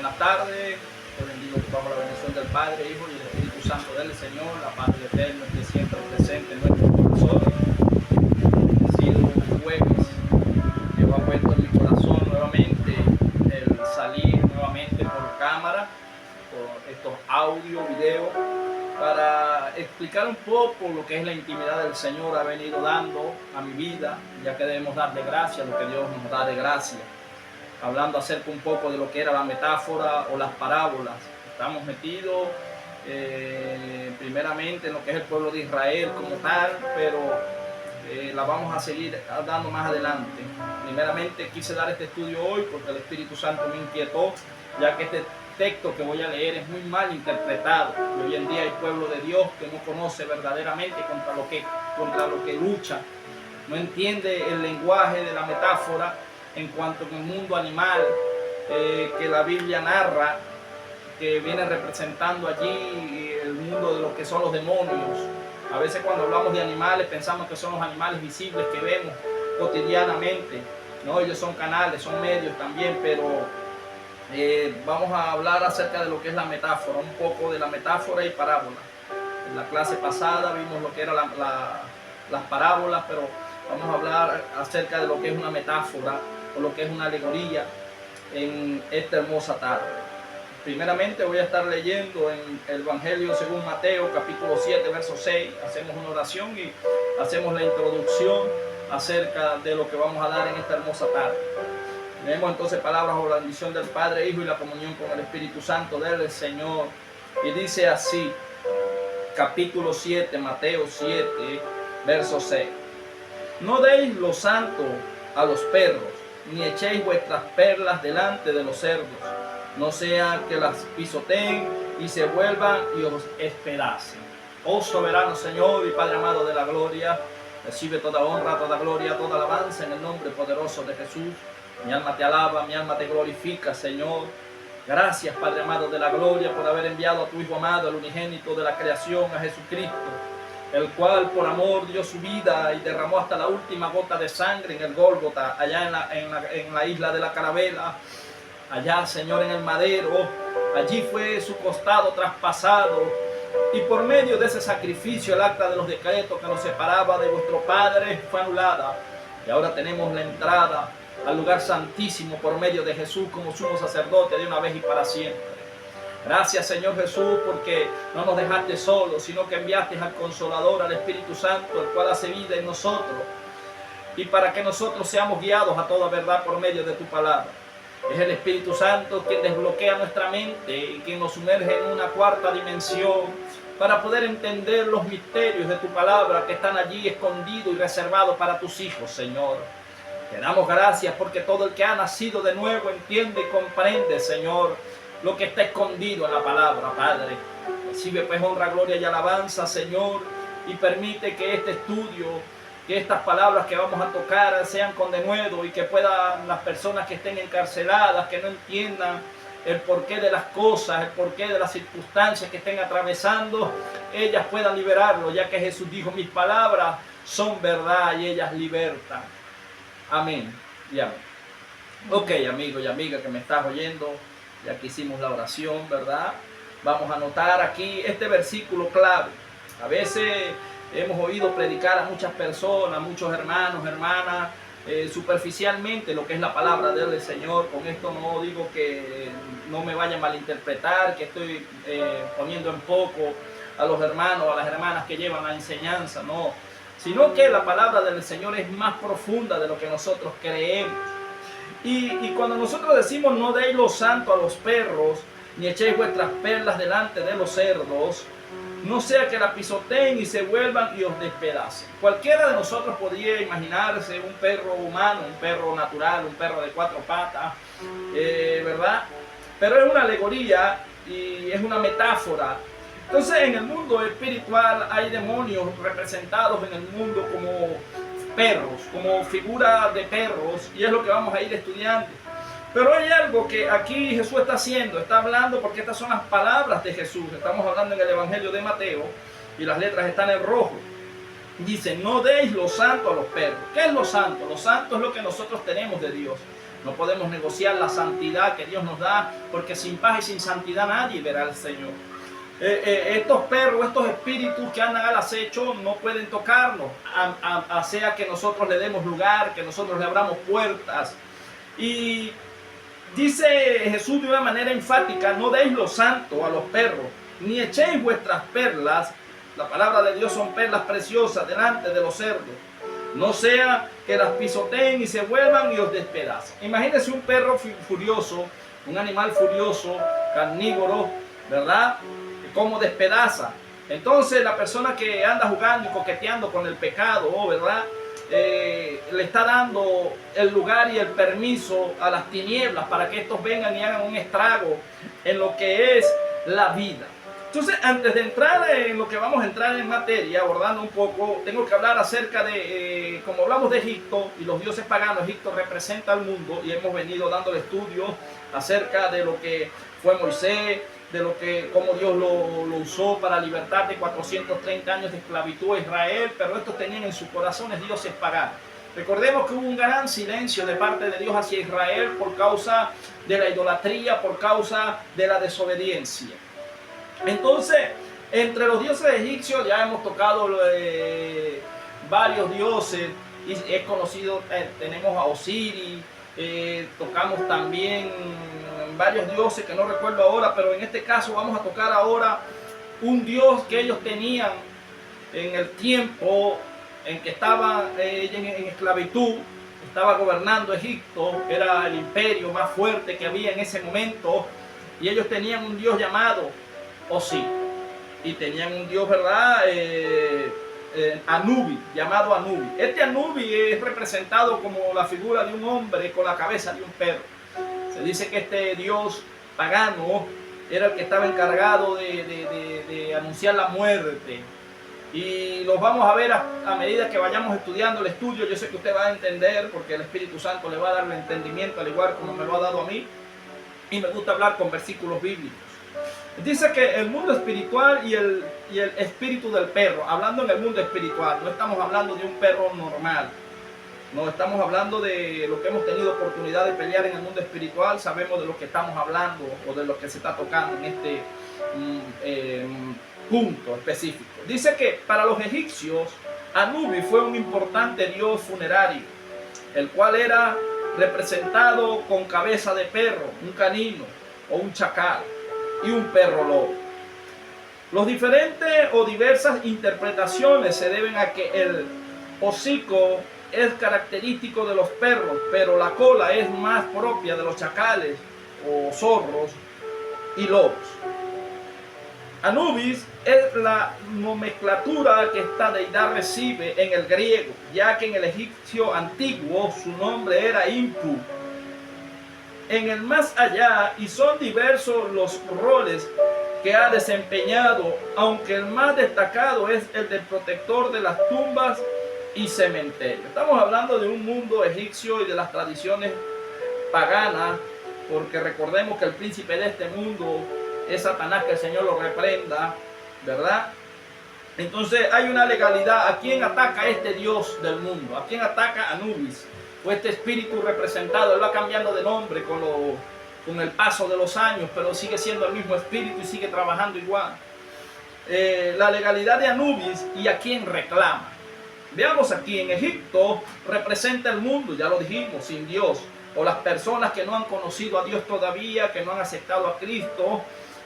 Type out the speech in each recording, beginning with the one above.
buenas tardes. Te bendigo bajo la bendición del Padre, Hijo y el Espíritu Santo del Señor, la paz del Eterno que siempre presente en nuestros corazones. Ha sido un jueves que ha vuelto en mi corazón nuevamente el salir nuevamente por cámara, por estos audio, videos, para explicar un poco lo que es la intimidad del Señor ha venido dando a mi vida, ya que debemos dar de gracia lo que Dios nos da de gracia. Hablando acerca un poco de lo que era la metáfora o las parábolas. Estamos metidos primeramente en lo que es el pueblo de Israel como tal, pero la vamos a seguir dando más adelante. Primeramente quise dar este estudio hoy porque el Espíritu Santo me inquietó, ya que este texto que voy a leer es muy mal interpretado. Y hoy en día hay pueblo de Dios que no conoce verdaderamente contra lo que lucha, no entiende el lenguaje de la metáfora en cuanto que el mundo animal que la Biblia narra, que viene representando allí el mundo de lo que son los demonios. A veces cuando hablamos de animales pensamos que son los animales visibles que vemos cotidianamente. No, ellos son canales, son medios también, pero vamos a hablar acerca de lo que es la metáfora, un poco de la metáfora y parábola. En la clase pasada vimos lo que eran las parábolas, pero vamos a hablar acerca de lo que es una metáfora o lo que es una alegoría en esta hermosa tarde. Primeramente voy a estar leyendo en el Evangelio según Mateo, capítulo 7, verso 6. Hacemos una oración y hacemos la introducción acerca de lo que vamos a dar en esta hermosa tarde. Leemos entonces palabras o la bendición del Padre, Hijo y la comunión con el Espíritu Santo del Señor. Y dice así, capítulo 7, Mateo 7, verso 6. No deis lo santo a los perros, ni echéis vuestras perlas delante de los cerdos, no sea que las pisoteen y se vuelvan y os despedacen. Oh soberano Señor y Padre amado de la gloria, recibe toda honra, toda gloria, toda alabanza en el nombre poderoso de Jesús. Mi alma te alaba, mi alma te glorifica, Señor. Gracias, Padre amado de la gloria, por haber enviado a tu Hijo amado, el unigénito de la creación, a Jesucristo, el cual por amor dio su vida y derramó hasta la última gota de sangre en el Gólgota, allá en la isla de la Carabela, allá, Señor, en el madero. Allí fue su costado traspasado, y por medio de ese sacrificio el acta de los decretos que nos separaba de vuestro Padre fue anulada, y ahora tenemos la entrada al lugar santísimo por medio de Jesús como sumo sacerdote de una vez y para siempre. Gracias, Señor Jesús, porque no nos dejaste solos, sino que enviaste al Consolador, al Espíritu Santo, el cual hace vida en nosotros, y para que nosotros seamos guiados a toda verdad por medio de tu palabra. Es el Espíritu Santo quien desbloquea nuestra mente y quien nos sumerge en una cuarta dimensión para poder entender los misterios de tu palabra que están allí escondidos y reservados para tus hijos, Señor. Te damos gracias porque todo el que ha nacido de nuevo entiende y comprende, Señor, lo que está escondido en la palabra, Padre. Recibe pues honra, gloria y alabanza, Señor, y permite que este estudio, que estas palabras que vamos a tocar sean con denuedo, y que puedan las personas que estén encarceladas, que no entiendan el porqué de las cosas, el porqué de las circunstancias que estén atravesando, ellas puedan liberarlo, ya que Jesús dijo, mis palabras son verdad y ellas libertan. Amén y amén. Ok, amigo y amiga que me estás oyendo, ya que hicimos la oración, ¿verdad? Vamos a anotar aquí este versículo clave. A veces hemos oído predicar a muchas personas, muchos hermanos, hermanas, superficialmente lo que es la palabra del Señor. Con esto no digo que no me vaya a malinterpretar, que estoy poniendo en poco a los hermanos, a las hermanas que llevan la enseñanza, no. Sino que la palabra del Señor es más profunda de lo que nosotros creemos. Y cuando nosotros decimos no deis lo santo a los perros, ni echéis vuestras perlas delante de los cerdos, no sea que la pisoteen y se vuelvan y os despedacen. Cualquiera de nosotros podría imaginarse un perro humano, un perro natural, un perro de 4 patas, ¿verdad? Pero es una alegoría y es una metáfora. Entonces en el mundo espiritual hay demonios representados en el mundo como perros, como figura de perros, y es lo que vamos a ir estudiando. Pero hay algo que aquí Jesús está haciendo, está hablando, porque estas son las palabras de Jesús. Estamos hablando en el Evangelio de Mateo y las letras están en rojo. Dice, no deis lo santo a los perros. ¿Qué es lo santo? Lo santo es lo que nosotros tenemos de Dios. No podemos negociar la santidad que Dios nos da, porque sin paz y sin santidad nadie verá al Señor. Estos perros, estos espíritus que andan al acecho no pueden tocarnos, sea que nosotros le demos lugar, que nosotros le abramos puertas. Y dice Jesús de una manera enfática: no deis lo santo a los perros, ni echéis vuestras perlas, la palabra de Dios son perlas preciosas, delante de los cerdos, no sea que las pisoteen y se vuelvan y os despedacen. Imagínense un perro furioso, un animal furioso, carnívoro, ¿verdad? Cómo despedaza. Entonces la persona que anda jugando y coqueteando con el pecado, ¿verdad? Le está dando el lugar y el permiso a las tinieblas para que estos vengan y hagan un estrago en lo que es la vida. Entonces, antes de entrar en lo que vamos a entrar en materia, abordando un poco, tengo que hablar acerca de, como hablamos de Egipto y los dioses paganos, Egipto representa al mundo y hemos venido dándole estudios acerca de lo que fue Moisés, de lo que, cómo Dios lo usó para libertar de 430 años de esclavitud a Israel, pero estos tenían en sus corazones dioses paganos. Recordemos que hubo un gran silencio de parte de Dios hacia Israel por causa de la idolatría, por causa de la desobediencia. Entonces, entre los dioses egipcios ya hemos tocado varios dioses, y es conocido, tenemos a Osiris, tocamos también varios dioses que no recuerdo ahora, pero en este caso vamos a tocar ahora un dios que ellos tenían en el tiempo en que estaban en esclavitud, estaba gobernando Egipto, era el imperio más fuerte que había en ese momento, y ellos tenían un dios llamado Osiris, y tenían un dios, ¿verdad? Anubis, llamado Anubis. Este Anubis es representado como la figura de un hombre con la cabeza de un perro. Se dice que este dios pagano era el que estaba encargado de anunciar la muerte. Y los vamos a ver a medida que vayamos estudiando el estudio. Yo sé que usted va a entender, porque el Espíritu Santo le va a dar el entendimiento, al igual como me lo ha dado a mí. Y me gusta hablar con versículos bíblicos. Dice que el mundo espiritual y el espíritu del perro, hablando en el mundo espiritual, no estamos hablando de un perro normal, no estamos hablando de lo que hemos tenido oportunidad de pelear en el mundo espiritual, sabemos de lo que estamos hablando o de lo que se está tocando en este punto específico. Dice que para los egipcios, Anubis fue un importante dios funerario, el cual era representado con cabeza de perro, un canino o un chacal, y un perro lobo. Los diferentes o diversas interpretaciones se deben a que el hocico es característico de los perros, pero la cola es más propia de los chacales o zorros y lobos. Anubis es la nomenclatura que esta deidad recibe en el griego, ya que en el egipcio antiguo su nombre era Impu. En el más allá, y son diversos los roles que ha desempeñado, aunque el más destacado es el del protector de las tumbas y cementerios. Estamos hablando de un mundo egipcio y de las tradiciones paganas, porque recordemos que el príncipe de este mundo es Satanás, que el Señor lo reprenda, ¿verdad? Entonces hay una legalidad. ¿A quién ataca este Dios del mundo? ¿A quién ataca Anubis? O este espíritu representado, él va cambiando de nombre con el paso de los años, pero sigue siendo el mismo espíritu y sigue trabajando igual. La legalidad de Anubis y a quién reclama. Veamos aquí, en Egipto representa el mundo, ya lo dijimos, sin Dios, o las personas que no han conocido a Dios todavía, que no han aceptado a Cristo.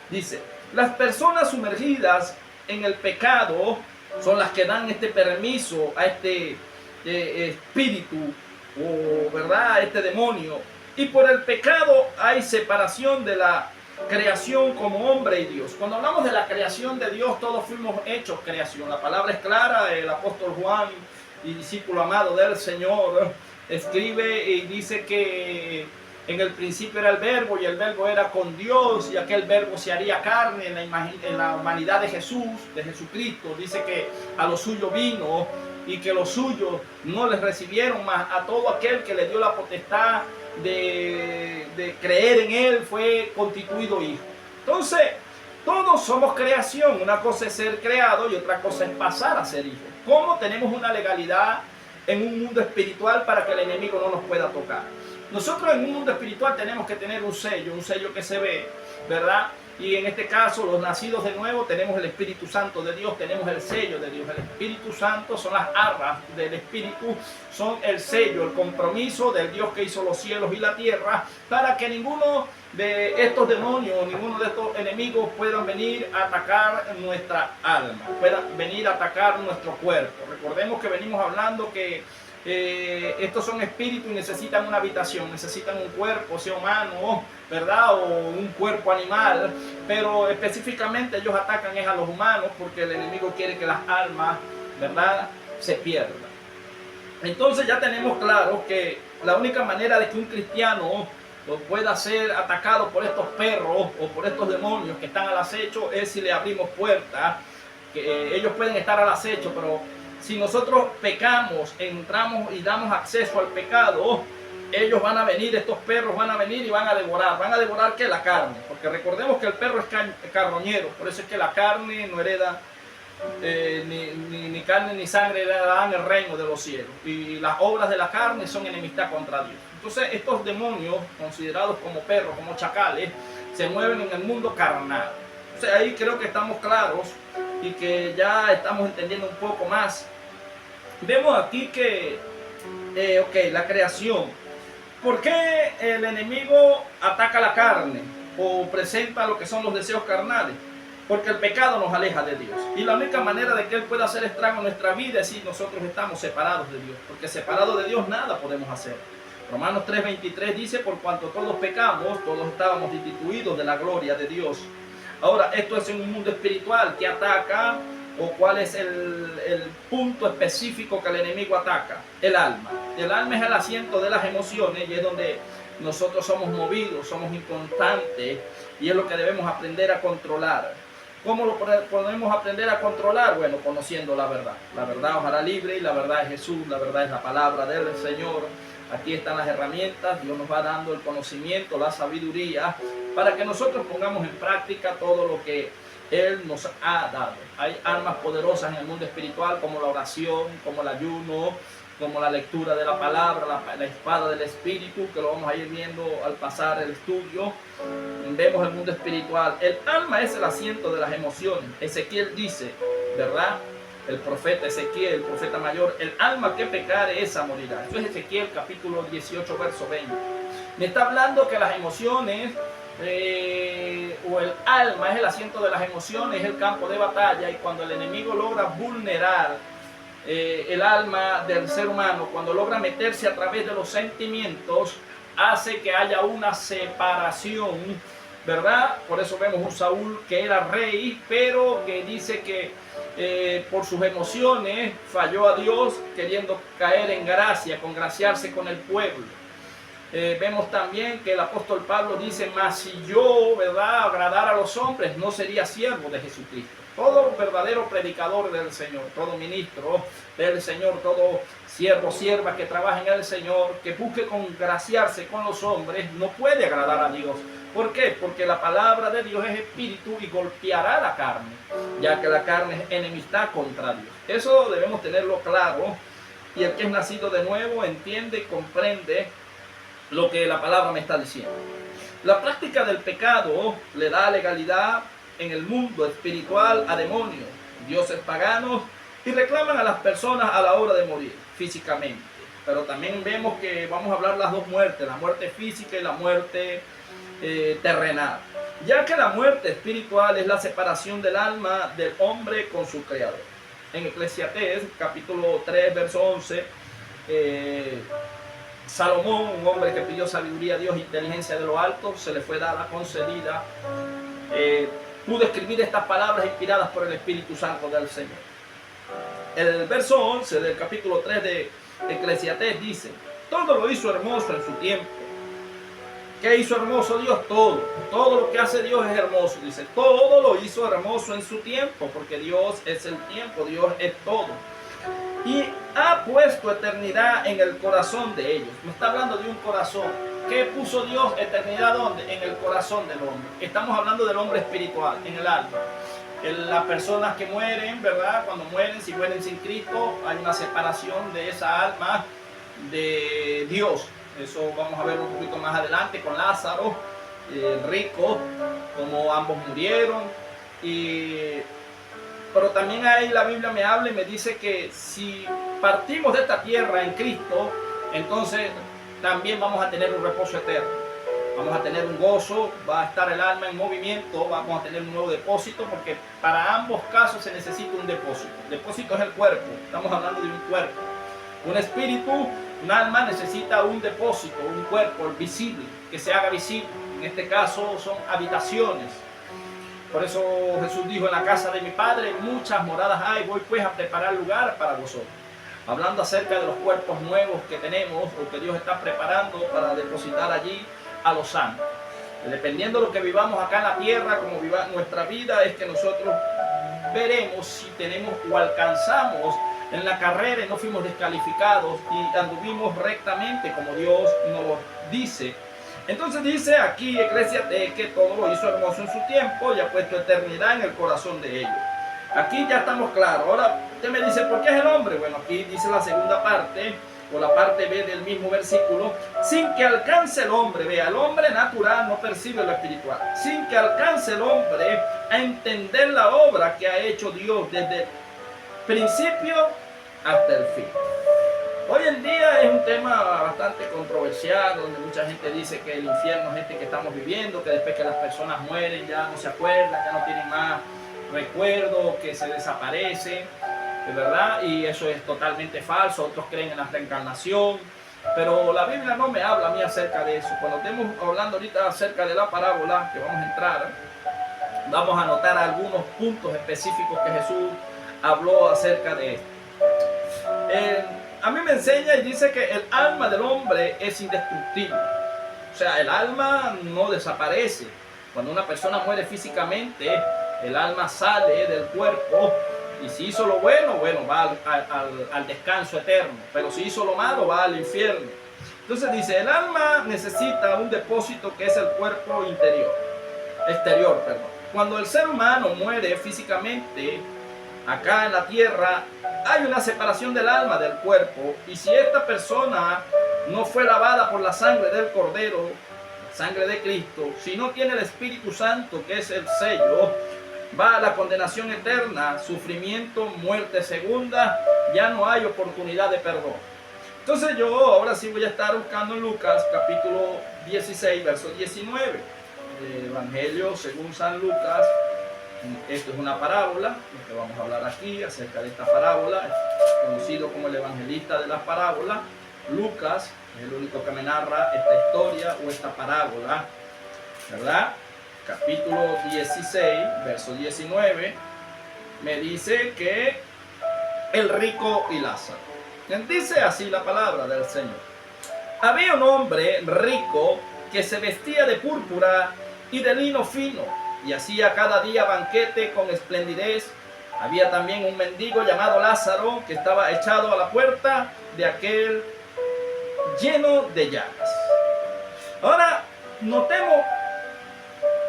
Dice, las personas sumergidas en el pecado son las que dan este permiso a este espíritu, o verdad, este demonio, y por el pecado hay separación de la creación como hombre y Dios. Cuando hablamos de la creación de Dios, todos fuimos hechos creación. La palabra es clara. El apóstol Juan, y discípulo amado del Señor, escribe y dice que en el principio era el verbo, y el verbo era con Dios, y aquel verbo se haría carne en la humanidad de Jesús, de Jesucristo. Dice que a lo suyo vino, y que los suyos no les recibieron, más a todo aquel que le dio la potestad de creer en él fue constituido hijo. Entonces, todos somos creación. Una cosa es ser creado y otra cosa es pasar a ser hijo. ¿Cómo tenemos una legalidad en un mundo espiritual para que el enemigo no nos pueda tocar? Nosotros en un mundo espiritual tenemos que tener un sello que se ve, ¿verdad? Y en este caso, los nacidos de nuevo, tenemos el Espíritu Santo de Dios, tenemos el sello de Dios. El Espíritu Santo son las arras del Espíritu, son el sello, el compromiso del Dios que hizo los cielos y la tierra, para que ninguno de estos demonios, ninguno de estos enemigos puedan venir a atacar nuestra alma, puedan venir a atacar nuestro cuerpo. Recordemos que venimos hablando que estos son espíritus y necesitan una habitación, necesitan un cuerpo, sea humano, ¿verdad? O un cuerpo animal, pero específicamente ellos atacan es a los humanos porque el enemigo quiere que las almas, ¿verdad?, se pierdan. Entonces ya tenemos claro que la única manera de que un cristiano pueda ser atacado por estos perros o por estos demonios que están al acecho es si le abrimos puertas, que ellos pueden estar al acecho, pero si nosotros pecamos, entramos y damos acceso al pecado, ellos van a venir, estos perros van a venir y van a devorar ¿qué? La carne, porque recordemos que el perro es carroñero, por eso es que la carne no hereda, ni carne ni sangre heredarán el reino de los cielos, y las obras de la carne son enemistad contra Dios. Entonces estos demonios, considerados como perros, como chacales, se mueven en el mundo carnal. O sea, ahí creo que estamos claros y que ya estamos entendiendo un poco más. Vemos aquí que, la creación. ¿Por qué el enemigo ataca la carne o presenta lo que son los deseos carnales? Porque el pecado nos aleja de Dios. Y la única manera de que Él pueda hacer estrago en nuestra vida es si nosotros estamos separados de Dios. Porque separados de Dios nada podemos hacer. Romanos 3:23 dice, por cuanto todos pecamos, todos estábamos destituidos de la gloria de Dios. Ahora, esto es en un mundo espiritual que ataca, o cuál es el punto específico que el enemigo ataca. El alma. El alma es el asiento de las emociones y es donde nosotros somos movidos, somos inconstantes y es lo que debemos aprender a controlar. ¿Cómo lo podemos aprender a controlar? Bueno, conociendo la verdad. La verdad os hará libre y la verdad es Jesús, la verdad es la palabra del Señor. Aquí están las herramientas, Dios nos va dando el conocimiento, la sabiduría, para que nosotros pongamos en práctica todo lo que Él nos ha dado. Hay armas poderosas en el mundo espiritual como la oración, como el ayuno, como la lectura de la palabra, la espada del Espíritu, que lo vamos a ir viendo al pasar el estudio. Vemos el mundo espiritual. El alma es el asiento de las emociones. Ezequiel dice, ¿verdad? El profeta Ezequiel, el profeta mayor, el alma que pecare esa morirá. Eso es Ezequiel capítulo 18, verso 20. Me está hablando que las emociones, o el alma es el asiento de las emociones, es el campo de batalla, y cuando el enemigo logra vulnerar el alma del ser humano, cuando logra meterse a través de los sentimientos, hace que haya una separación, ¿verdad? Por eso vemos un Saúl que era rey, pero que dice que por sus emociones falló a Dios, queriendo caer en gracia, congraciarse con el pueblo. Vemos también que el apóstol Pablo dice, mas si yo, ¿verdad?, agradara a los hombres, no sería siervo de Jesucristo. Todo verdadero predicador del Señor, todo ministro del Señor, todo siervo, sierva que trabaja en el Señor, que busque congraciarse con los hombres, no puede agradar a Dios. ¿Por qué? Porque la palabra de Dios es espíritu y golpeará la carne, ya que la carne es enemistad contra Dios. Eso debemos tenerlo claro, y el que es nacido de nuevo entiende y comprende lo que la palabra me está diciendo. La práctica del pecado le da legalidad en el mundo espiritual a demonios, dioses paganos, y reclaman a las personas a la hora de morir físicamente. Pero también vemos que vamos a hablar las dos muertes, la muerte física y la muerte terrenal, ya que la muerte espiritual es la separación del alma del hombre con su creador. En Eclesiastés capítulo 3 verso 11, Salomón, un hombre que pidió sabiduría a Dios, inteligencia de lo alto, se le fue dada, concedida, pudo escribir estas palabras inspiradas por el Espíritu Santo del Señor. El verso 11 del capítulo 3 de Eclesiastés dice, todo lo hizo hermoso en su tiempo. ¿Qué hizo hermoso Dios? Todo. Todo lo que hace Dios es hermoso. Dice, todo lo hizo hermoso en su tiempo, porque Dios es el tiempo, Dios es todo. Y ha puesto eternidad en el corazón de ellos. Me está hablando de un corazón. ¿Qué puso Dios eternidad dónde? En el corazón del hombre. Estamos hablando del hombre espiritual, en el alma. Las personas que mueren, ¿verdad? Cuando mueren, si mueren sin Cristo, hay una separación de esa alma de Dios. Eso vamos a verlo un poquito más adelante con Lázaro, el rico, como ambos murieron. Pero también ahí la Biblia me habla y me dice que si partimos de esta tierra en Cristo, entonces también vamos a tener un reposo eterno. Vamos a tener un gozo, va a estar el alma en movimiento, vamos a tener un nuevo depósito, porque para ambos casos se necesita un depósito. El depósito es el cuerpo, estamos hablando de un cuerpo. Un espíritu, un alma necesita un depósito, un cuerpo visible, que se haga visible. En este caso son habitaciones. Por eso Jesús dijo: en la casa de mi Padre muchas moradas hay, voy pues a preparar lugar para vosotros. Hablando acerca de los cuerpos nuevos que tenemos, o que Dios está preparando para depositar allí a los santos. Dependiendo de lo que vivamos acá en la tierra, como viva nuestra vida, es que nosotros veremos si tenemos o alcanzamos en la carrera y no fuimos descalificados y anduvimos rectamente como Dios nos dice. Entonces dice aquí Eclesiastés que todo lo hizo hermoso en su tiempo y ha puesto eternidad en el corazón de ellos. Aquí ya estamos claros. Ahora usted me dice, ¿por qué es el hombre? Bueno, aquí dice la segunda parte, o la parte B del mismo versículo: sin que alcance el hombre, vea, el hombre natural no percibe lo espiritual, sin que alcance el hombre a entender la obra que ha hecho Dios desde el principio hasta el fin. Hoy en día es un tema bastante controversial, donde mucha gente dice que el infierno es este que estamos viviendo, que después que las personas mueren ya no se acuerdan, ya no tienen más recuerdo, que se desaparecen, de verdad, y eso es totalmente falso. Otros creen en la reencarnación, pero la Biblia no me habla a mí acerca de eso. Cuando estemos hablando ahorita acerca de la parábola que vamos a entrar, vamos a notar algunos puntos específicos que Jesús habló acerca de esto. A mí me enseña y dice que el alma del hombre es indestructible. O sea, el alma no desaparece. Cuando una persona muere físicamente, el alma sale del cuerpo, y si hizo lo bueno, bueno, va al descanso eterno. Pero si hizo lo malo, va al infierno. Entonces dice, el alma necesita un depósito que es el cuerpo exterior. Cuando el ser humano muere físicamente, acá en la tierra, hay una separación del alma del cuerpo, y si esta persona no fue lavada por la sangre del Cordero, la sangre de Cristo, si no tiene el Espíritu Santo, que es el sello, va a la condenación eterna, sufrimiento, muerte segunda, ya no hay oportunidad de perdón. Entonces yo ahora sí voy a estar buscando en Lucas capítulo 16, verso 19, el Evangelio según San Lucas. Esto es una parábola, lo que vamos a hablar aquí acerca de esta parábola, conocido como el evangelista de las parábolas. Lucas es el único que me narra esta historia o esta parábola, ¿verdad? Capítulo 16, verso 19, me dice que el rico y Lázaro. Dice así la palabra del Señor: había un hombre rico que se vestía de púrpura y de lino fino, y hacía cada día banquete con esplendidez. Había también un mendigo llamado Lázaro, que estaba echado a la puerta de aquel lleno de llagas. Ahora, notemos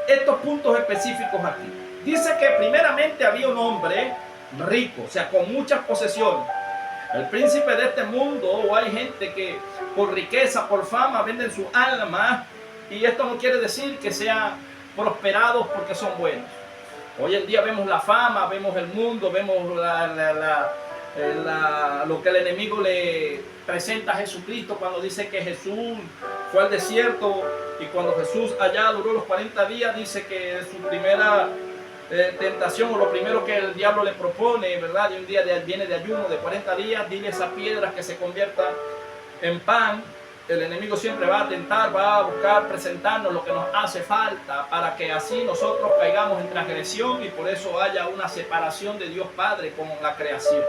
estos puntos específicos aquí. Dice que primeramente había un hombre rico, o sea, con muchas posesiones. El príncipe de este mundo, o hay gente que por riqueza, por fama, venden su alma, y esto no quiere decir que sean prosperados porque son buenos. Hoy en día vemos la fama, vemos el mundo, vemos lo que el enemigo le presenta a Jesucristo cuando dice que Jesús fue al desierto, y cuando Jesús allá duró los 40 días, dice que su primera tentación, o lo primero que el diablo le propone, ¿verdad? Y un día viene de ayuno de 40 días, dile a esas piedras que se conviertan en pan. El enemigo siempre va a tentar, va a buscar presentarnos lo que nos hace falta, para que así nosotros caigamos en transgresión, y por eso haya una separación de Dios Padre con la creación.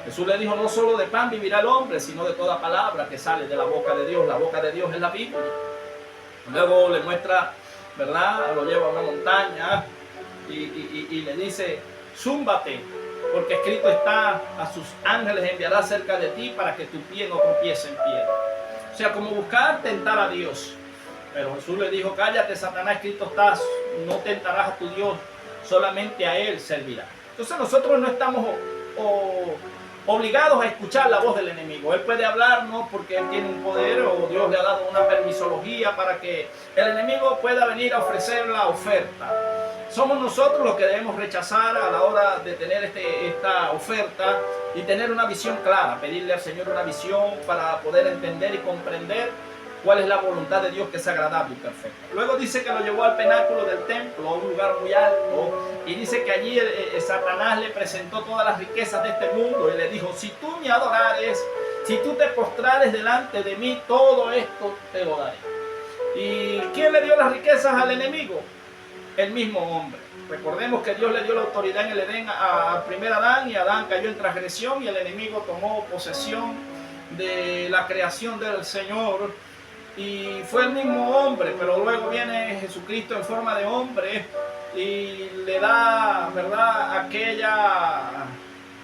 Jesús le dijo: no solo de pan vivirá el hombre, sino de toda palabra que sale de la boca de Dios. La boca de Dios es la Biblia. Luego le muestra, ¿verdad? Lo lleva a una montaña y le dice: zúmbate, porque escrito está, a sus ángeles enviará cerca de ti para que tu pie no tropiece en piedra. O sea, como buscar tentar a Dios. Pero Jesús le dijo: cállate, Satanás, escrito está, no tentarás a tu Dios, solamente a Él servirá. Entonces nosotros no estamos obligados a escuchar la voz del enemigo. Él puede hablar no porque él tiene un poder o Dios le ha dado una permisología para que el enemigo pueda venir a ofrecer la oferta. Somos nosotros los que debemos rechazar a la hora de tener esta oferta y tener una visión clara, pedirle al Señor una visión para poder entender y comprender cuál es la voluntad de Dios que es agradable y perfecta. Luego dice que lo llevó al pináculo del templo, a un lugar muy alto, y dice que allí Satanás le presentó todas las riquezas de este mundo y le dijo, si tú me adorares, si tú te postrares delante de mí, todo esto te lo daré. ¿Y quién le dio las riquezas al enemigo? El mismo hombre. Recordemos que Dios le dio la autoridad en el Edén al primer Adán, y Adán cayó en transgresión y el enemigo tomó posesión de la creación del Señor. Y fue el mismo hombre, pero luego viene Jesucristo en forma de hombre y le da, ¿verdad?, aquella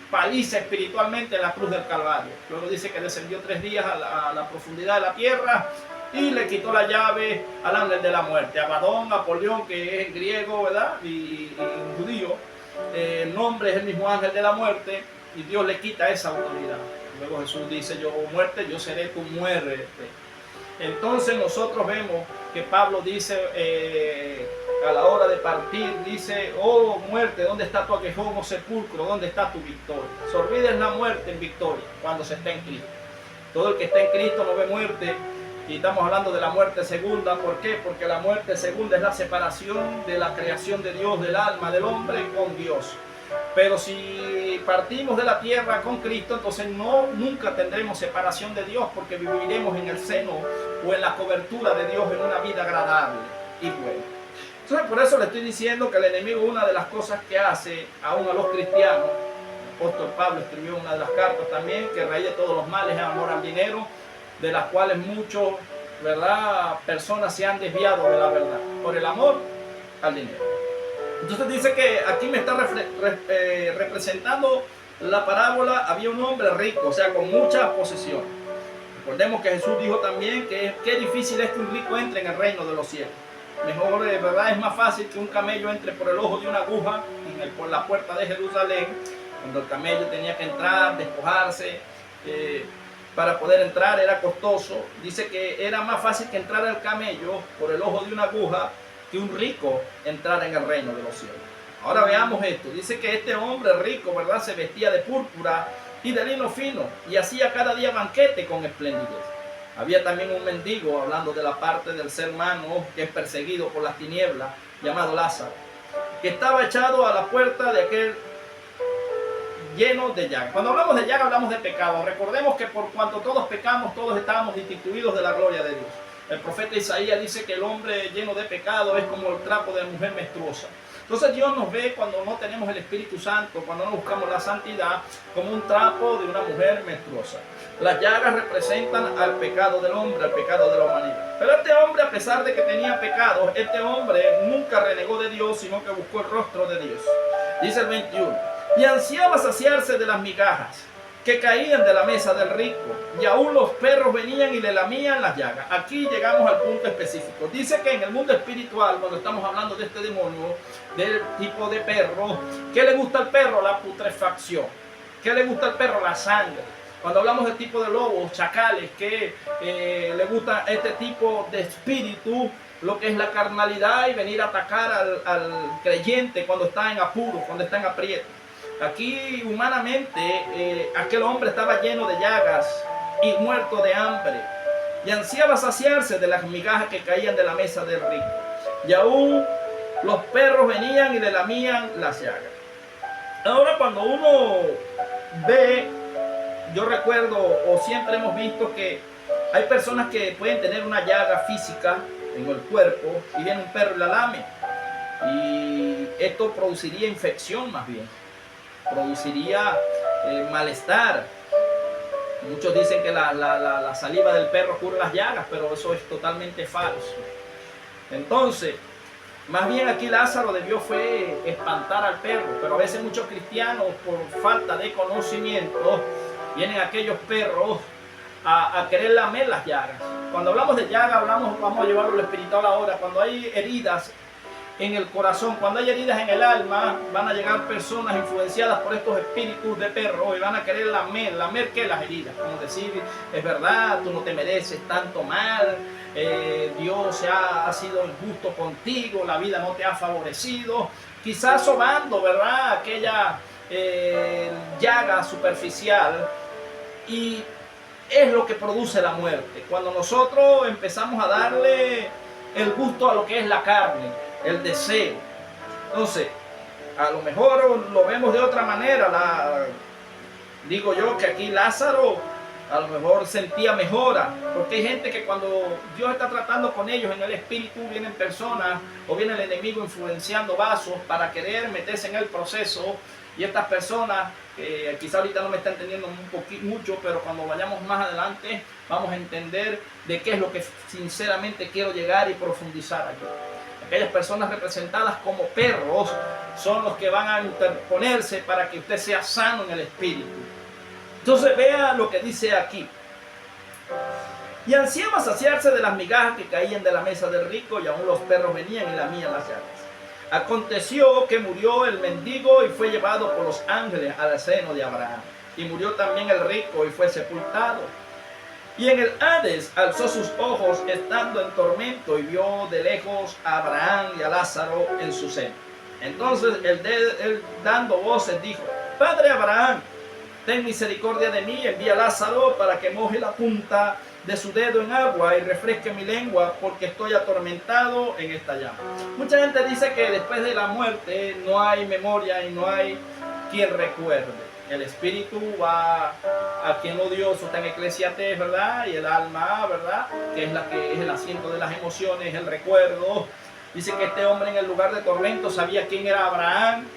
paliza espiritualmente en la cruz del Calvario. Luego dice que descendió 3 días a la profundidad de la tierra y le quitó la llave al ángel de la muerte. Abadón, Apolión, que es griego, ¿verdad?, y judío, el nombre es el mismo ángel de la muerte, y Dios le quita esa autoridad. Luego Jesús dice, yo muerte, yo seré tu muerte. Entonces nosotros vemos que Pablo dice a la hora de partir, dice, oh muerte, ¿dónde está tu aguijón, oh sepulcro, dónde está tu victoria? Se olvida la muerte en victoria cuando se está en Cristo. Todo el que está en Cristo no ve muerte, y estamos hablando de la muerte segunda. ¿Por qué? Porque la muerte segunda es la separación de la creación de Dios, del alma del hombre con Dios. Pero si partimos de la tierra con Cristo, entonces nunca tendremos separación de Dios, porque viviremos en el seno o en la cobertura de Dios en una vida agradable y buena. Entonces por eso le estoy diciendo que el enemigo, una de las cosas que hace aún a los cristianos, el apóstol Pablo escribió una de las cartas también, que raíz de todos los males es amor al dinero, de las cuales muchos, ¿verdad?, personas se han desviado de la verdad por el amor al dinero. Entonces dice que aquí me está representando la parábola. Había un hombre rico, o sea, con mucha posesión. Recordemos que Jesús dijo también que qué difícil es que un rico entre en el reino de los cielos. Mejor, ¿verdad?, es más fácil que un camello entre por el ojo de una aguja por la puerta de Jerusalén, cuando el camello tenía que entrar, despojarse, para poder entrar era costoso. Dice que era más fácil que entrar el camello por el ojo de una aguja que un rico entrara en el reino de los cielos. Ahora veamos esto. Dice que este hombre rico, ¿verdad?, se vestía de púrpura y de lino fino y hacía cada día banquete con esplendidez. Había también un mendigo, hablando de la parte del ser humano que es perseguido por las tinieblas, llamado Lázaro, que estaba echado a la puerta de aquel lleno de llagas. Cuando hablamos de llagas hablamos de pecado. Recordemos que por cuanto todos pecamos, todos estábamos destituidos de la gloria de Dios. El profeta Isaías dice que el hombre lleno de pecado es como el trapo de la mujer menstruosa. Entonces Dios nos ve cuando no tenemos el Espíritu Santo, cuando no buscamos la santidad, como un trapo de una mujer menstruosa. Las llagas representan al pecado del hombre, al pecado de la humanidad. Pero este hombre, a pesar de que tenía pecados, este hombre nunca renegó de Dios, sino que buscó el rostro de Dios. Dice el 21, y ansiaba saciarse de las migajas que caían de la mesa del rico, y aún los perros venían y le lamían las llagas. Aquí llegamos al punto específico. Dice que en el mundo espiritual, cuando estamos hablando de este demonio, del tipo de perro, ¿qué le gusta al perro? La putrefacción. ¿Qué le gusta al perro? La sangre. Cuando hablamos del tipo de lobos, chacales, que le gusta este tipo de espíritu, lo que es la carnalidad y venir a atacar al creyente cuando está en apuro, cuando está en aprieto. Aquí humanamente aquel hombre estaba lleno de llagas y muerto de hambre, y ansiaba saciarse de las migajas que caían de la mesa del rico, y aún los perros venían y le lamían las llagas. Ahora cuando uno ve, yo recuerdo o siempre hemos visto que hay personas que pueden tener una llaga física en el cuerpo y viene un perro y la lame, y esto produciría infección, más bien produciría malestar. Muchos dicen que la saliva del perro cura las llagas, pero eso es totalmente falso. Entonces, más bien aquí Lázaro debió fue espantar al perro, pero a veces muchos cristianos, por falta de conocimiento, vienen aquellos perros a querer lamer las llagas. Cuando hablamos de llagas, vamos a llevarlo a lo espiritual ahora. Cuando hay heridas en el corazón, cuando hay heridas en el alma, van a llegar personas influenciadas por estos espíritus de perro y van a querer lamer que las heridas, como decir, es verdad, tú no te mereces tanto mal, Dios ha sido injusto contigo, la vida no te ha favorecido, quizás sobando, ¿verdad?, aquella llaga superficial, y es lo que produce la muerte. Cuando nosotros empezamos a darle el gusto a lo que es la carne, el deseo. Entonces, a lo mejor lo vemos de otra manera. Digo yo que aquí Lázaro a lo mejor sentía mejora, porque hay gente que cuando Dios está tratando con ellos en el espíritu, vienen personas o viene el enemigo influenciando vasos para querer meterse en el proceso, y estas personas, quizá ahorita no me están entendiendo mucho, pero cuando vayamos más adelante vamos a entender de qué es lo que sinceramente quiero llegar y profundizar aquí. Aquellas personas representadas como perros son los que van a interponerse para que usted sea sano en el espíritu. Entonces vea lo que dice aquí. Y ansiaba saciarse de las migajas que caían de la mesa del rico, y aún los perros venían y lamían las llagas. Aconteció que murió el mendigo y fue llevado por los ángeles al seno de Abraham. Y murió también el rico y fue sepultado. Y en el Hades alzó sus ojos estando en tormento y vio de lejos a Abraham y a Lázaro en su seno. Entonces él dando voces dijo: Padre Abraham, ten misericordia de mí, envía a Lázaro para que moje la punta de su dedo en agua y refresque mi lengua, porque estoy atormentado en esta llama. Mucha gente dice que después de la muerte no hay memoria y no hay quien recuerde. El espíritu va a quien lo dio, eso está en Eclesiastés, ¿verdad? Y el alma, ¿verdad?, que es el asiento de las emociones, el recuerdo. Dice que este hombre en el lugar de tormento sabía quién era Abraham.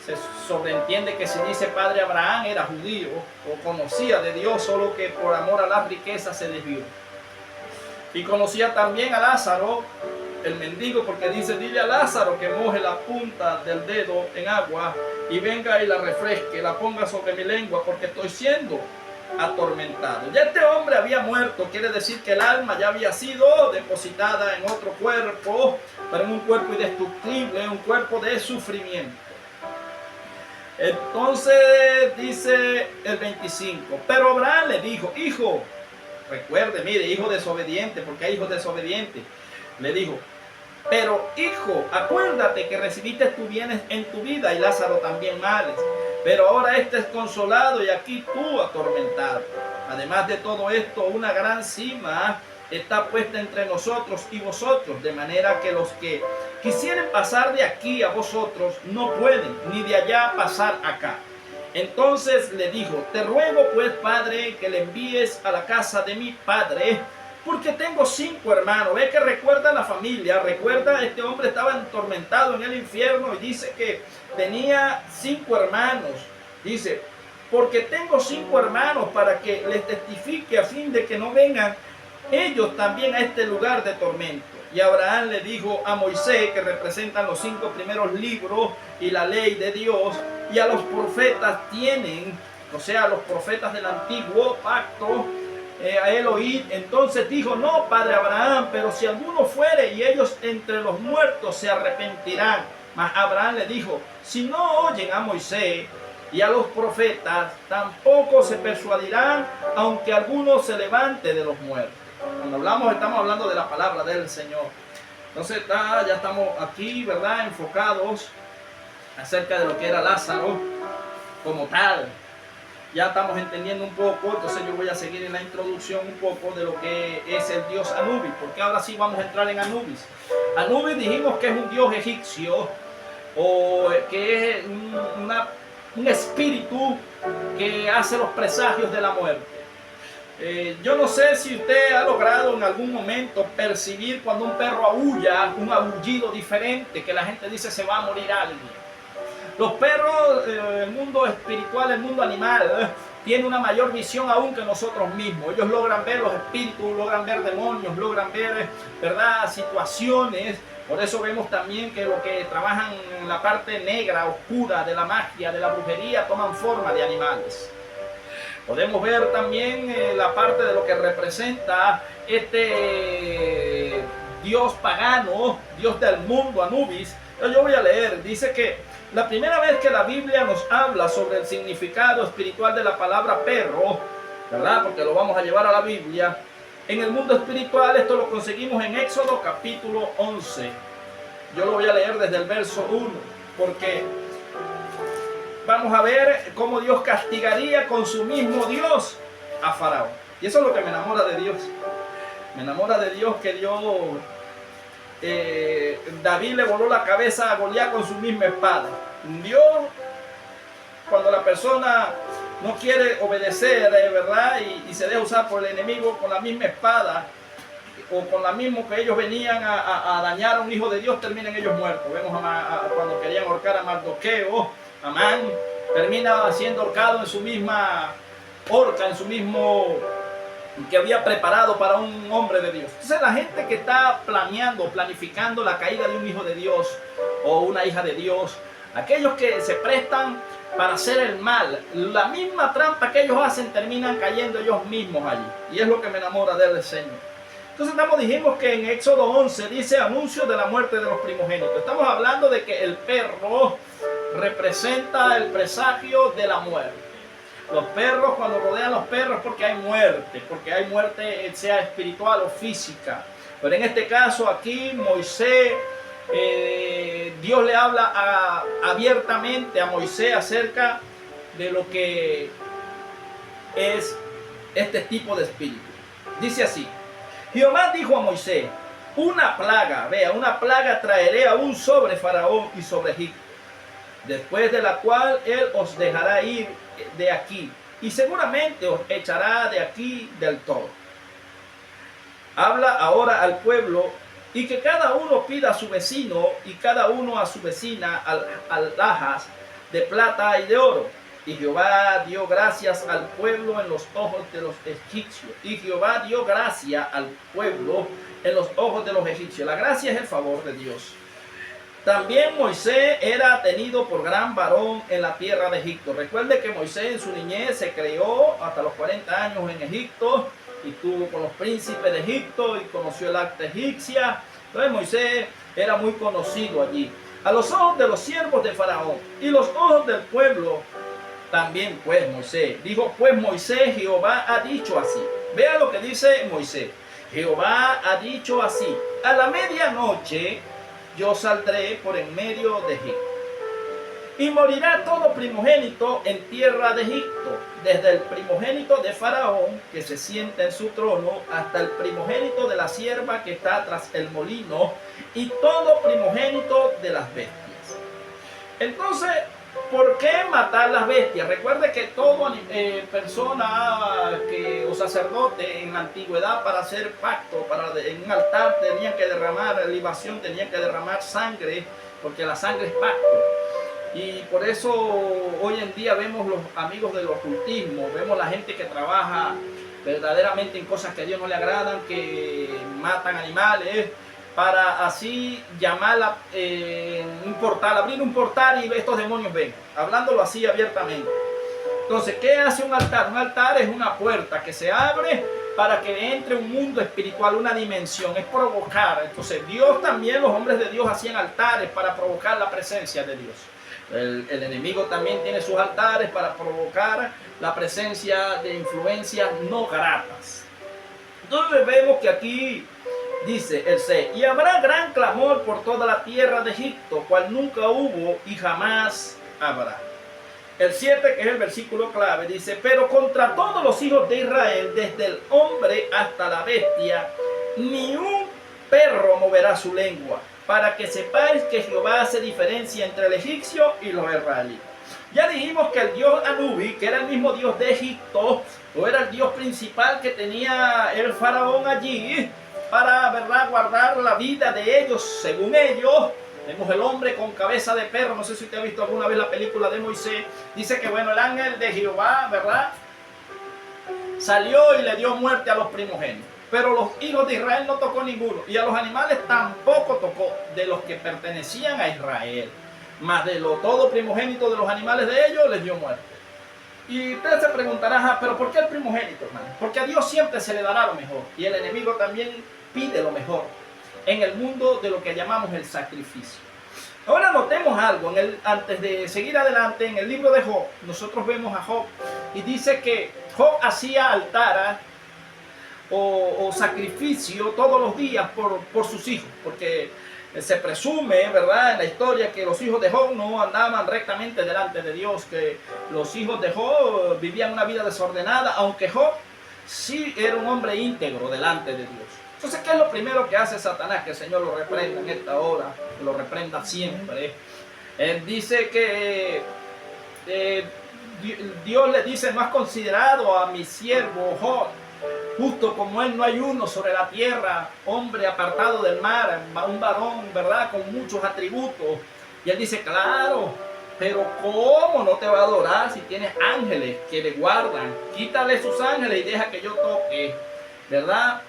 Se sobreentiende que si dice Padre Abraham era judío o conocía de Dios, solo que por amor a las riquezas se desvió. Y conocía también a Lázaro, el mendigo, porque dice: dile a Lázaro que moje la punta del dedo en agua y venga y la refresque, la ponga sobre mi lengua, porque estoy siendo atormentado. Ya este hombre había muerto, quiere decir que el alma ya había sido depositada en otro cuerpo, pero en un cuerpo indestructible, un cuerpo de sufrimiento. Entonces dice el 25, pero Abraham le dijo: hijo, recuerde, mire, hijo desobediente, porque hay hijos desobedientes, le dijo: pero hijo, acuérdate que recibiste tus bienes en tu vida y Lázaro también males, pero ahora este es consolado y aquí tú atormentado. Además de todo esto, una gran cima está puesta entre nosotros y vosotros, de manera que los que quisieren pasar de aquí a vosotros no pueden, ni de allá pasar acá. Entonces le dijo: te ruego pues, padre, que le envíes a la casa de mi padre, porque tengo 5 hermanos. Ve que recuerda la familia, recuerda, este hombre estaba atormentado en el infierno y dice que tenía 5 hermanos. Dice: porque tengo 5 hermanos, para que les testifique, a fin de que no vengan ellos también a este lugar de tormento. Y Abraham le dijo a Moisés, que representan los 5 primeros libros y la ley de Dios, y a los profetas tienen, o sea, a los profetas del antiguo pacto, a él oír. Entonces dijo: no, padre Abraham, pero si alguno fuere y ellos entre los muertos se arrepentirán. Mas Abraham le dijo: si no oyen a Moisés y a los profetas, tampoco se persuadirán, aunque alguno se levante de los muertos. Cuando estamos hablando de la palabra del Señor. Entonces ya estamos aquí, ¿verdad?, enfocados acerca de lo que era Lázaro como tal. Ya estamos entendiendo un poco, entonces yo voy a seguir en la introducción un poco de lo que es el dios Anubis, porque ahora sí vamos a entrar en Anubis. Anubis dijimos que es un dios egipcio, o que es un espíritu que hace los presagios de la muerte. Yo no sé si usted ha logrado en algún momento percibir cuando un perro aúlla, un aullido diferente, que la gente dice: se va a morir alguien. Los perros, el mundo espiritual, el mundo animal, tiene una mayor visión aún que nosotros mismos. Ellos logran ver los espíritus, logran ver demonios, logran ver, ¿verdad?, situaciones. Por eso vemos también que los que trabajan en la parte negra, oscura de la magia, de la brujería, toman forma de animales. Podemos ver también la parte de lo que representa este dios pagano, dios del mundo, Anubis. Yo voy a leer, dice que la primera vez que la Biblia nos habla sobre el significado espiritual de la palabra perro, ¿verdad? Porque lo vamos a llevar a la Biblia. En el mundo espiritual esto lo conseguimos en Éxodo capítulo 11. Yo lo voy a leer desde el verso 1, porque vamos a ver cómo Dios castigaría con su mismo Dios a Faraón. Y eso es lo que me enamora de Dios. Me enamora de Dios, que David le voló la cabeza a Goliat con su misma espada. Dios, cuando la persona no quiere obedecer, ¿verdad? Y se deja usar por el enemigo con la misma espada, o con la misma que ellos venían a dañar a un hijo de Dios, terminan ellos muertos. Vemos cuando querían ahorcar a Mardoqueo, Amán termina siendo ahorcado en su misma horca, en su mismo que había preparado para un hombre de Dios. Entonces la gente que está planificando la caída de un hijo de Dios o una hija de Dios, aquellos que se prestan para hacer el mal, la misma trampa que ellos hacen, terminan cayendo ellos mismos allí. Y es lo que me enamora del Señor. Entonces dijimos que en Éxodo 11 dice anuncio de la muerte de los primogénitos. Estamos hablando de que el perro representa el presagio de la muerte. Los perros, cuando rodean los perros, porque hay muerte, sea espiritual o física. Pero en este caso aquí Moisés, Dios le habla abiertamente a Moisés acerca de lo que es este tipo de espíritu. Dice así: Jehová dijo a Moisés, una plaga traeré aún sobre Faraón y sobre Egipto, después de la cual él os dejará ir de aquí, y seguramente os echará de aquí del todo. Habla ahora al pueblo, y que cada uno pida a su vecino y cada uno a su vecina alhajas de plata y de oro. Y Jehová dio gracias al pueblo en los ojos de los egipcios. Y Jehová dio gracia al pueblo en los ojos de los egipcios. La gracia es el favor de Dios. También Moisés era tenido por gran varón en la tierra de Egipto. Recuerde que Moisés en su niñez se crió hasta los 40 años en Egipto y estuvo con los príncipes de Egipto y conoció el arte egipcia. Entonces Moisés era muy conocido allí. A los ojos de los siervos de Faraón y los ojos del pueblo también, pues Moisés. Dijo pues Moisés, Jehová ha dicho así. Vea lo que dice Moisés. Jehová ha dicho así: a la medianoche yo saldré por en medio de Egipto, y morirá todo primogénito en tierra de Egipto, desde el primogénito de Faraón que se sienta en su trono, hasta el primogénito de la sierva que está tras el molino, y todo primogénito de las bestias. Entonces, ¿por qué matar las bestias? Recuerde que toda persona o sacerdote en la antigüedad, para hacer pacto, en un altar tenían que derramar libación, tenían que derramar sangre, porque la sangre es pacto. Y por eso hoy en día vemos los amigos del ocultismo, vemos la gente que trabaja verdaderamente en cosas que a Dios no le agradan, que matan animales, para así llamarla, abrir un portal y estos demonios ven, hablándolo así abiertamente. Entonces, ¿qué hace un altar? Un altar es una puerta que se abre para que entre un mundo espiritual, una dimensión, es provocar. Entonces, Dios también, los hombres de Dios hacían altares para provocar la presencia de Dios. El enemigo también tiene sus altares para provocar la presencia de influencias no gratas. Entonces vemos que aquí dice el 6: y habrá gran clamor por toda la tierra de Egipto, cual nunca hubo y jamás habrá. El 7, que es el versículo clave, dice: pero contra todos los hijos de Israel, desde el hombre hasta la bestia, ni un perro moverá su lengua, para que sepáis que Jehová hace diferencia entre el egipcio y los israelitas. Ya dijimos que el dios Anubis, que era el mismo dios de Egipto, o era el dios principal que tenía el faraón allí, para, ¿verdad?, guardar la vida de ellos, según ellos. Vemos el hombre con cabeza de perro. No sé si usted ha visto alguna vez la película de Moisés. Dice que, bueno, el ángel de Jehová, ¿verdad?, salió y le dio muerte a los primogénitos. Pero los hijos de Israel no tocó ninguno. Y a los animales tampoco tocó, de los que pertenecían a Israel. Más de todo primogénito de los animales de ellos les dio muerte. Y usted se preguntará, pero ¿por qué el primogénito, hermano? Porque a Dios siempre se le dará lo mejor. Y el enemigo también pide lo mejor. en el mundo de lo que llamamos el sacrificio. Ahora notemos algo, antes de seguir adelante, en el libro de Job, nosotros vemos a Job y dice que Job hacía altar o sacrificio todos los días por sus hijos, porque se presume, ¿verdad?, en la historia que los hijos de Job no andaban rectamente delante de Dios, que los hijos de Job vivían una vida desordenada, aunque Job sí era un hombre íntegro delante de Dios. Entonces, ¿qué es lo primero que hace Satanás? Que el Señor lo reprenda en esta hora, que lo reprenda siempre. Él dice que Dios le dice: no has considerado a mi siervo Job, justo como él no hay uno sobre la tierra, hombre apartado del mar, un varón, ¿verdad?, con muchos atributos. Y él dice: claro, pero ¿cómo no te va a adorar si tienes ángeles que le guardan? Quítale sus ángeles y deja que yo toque, ¿verdad?,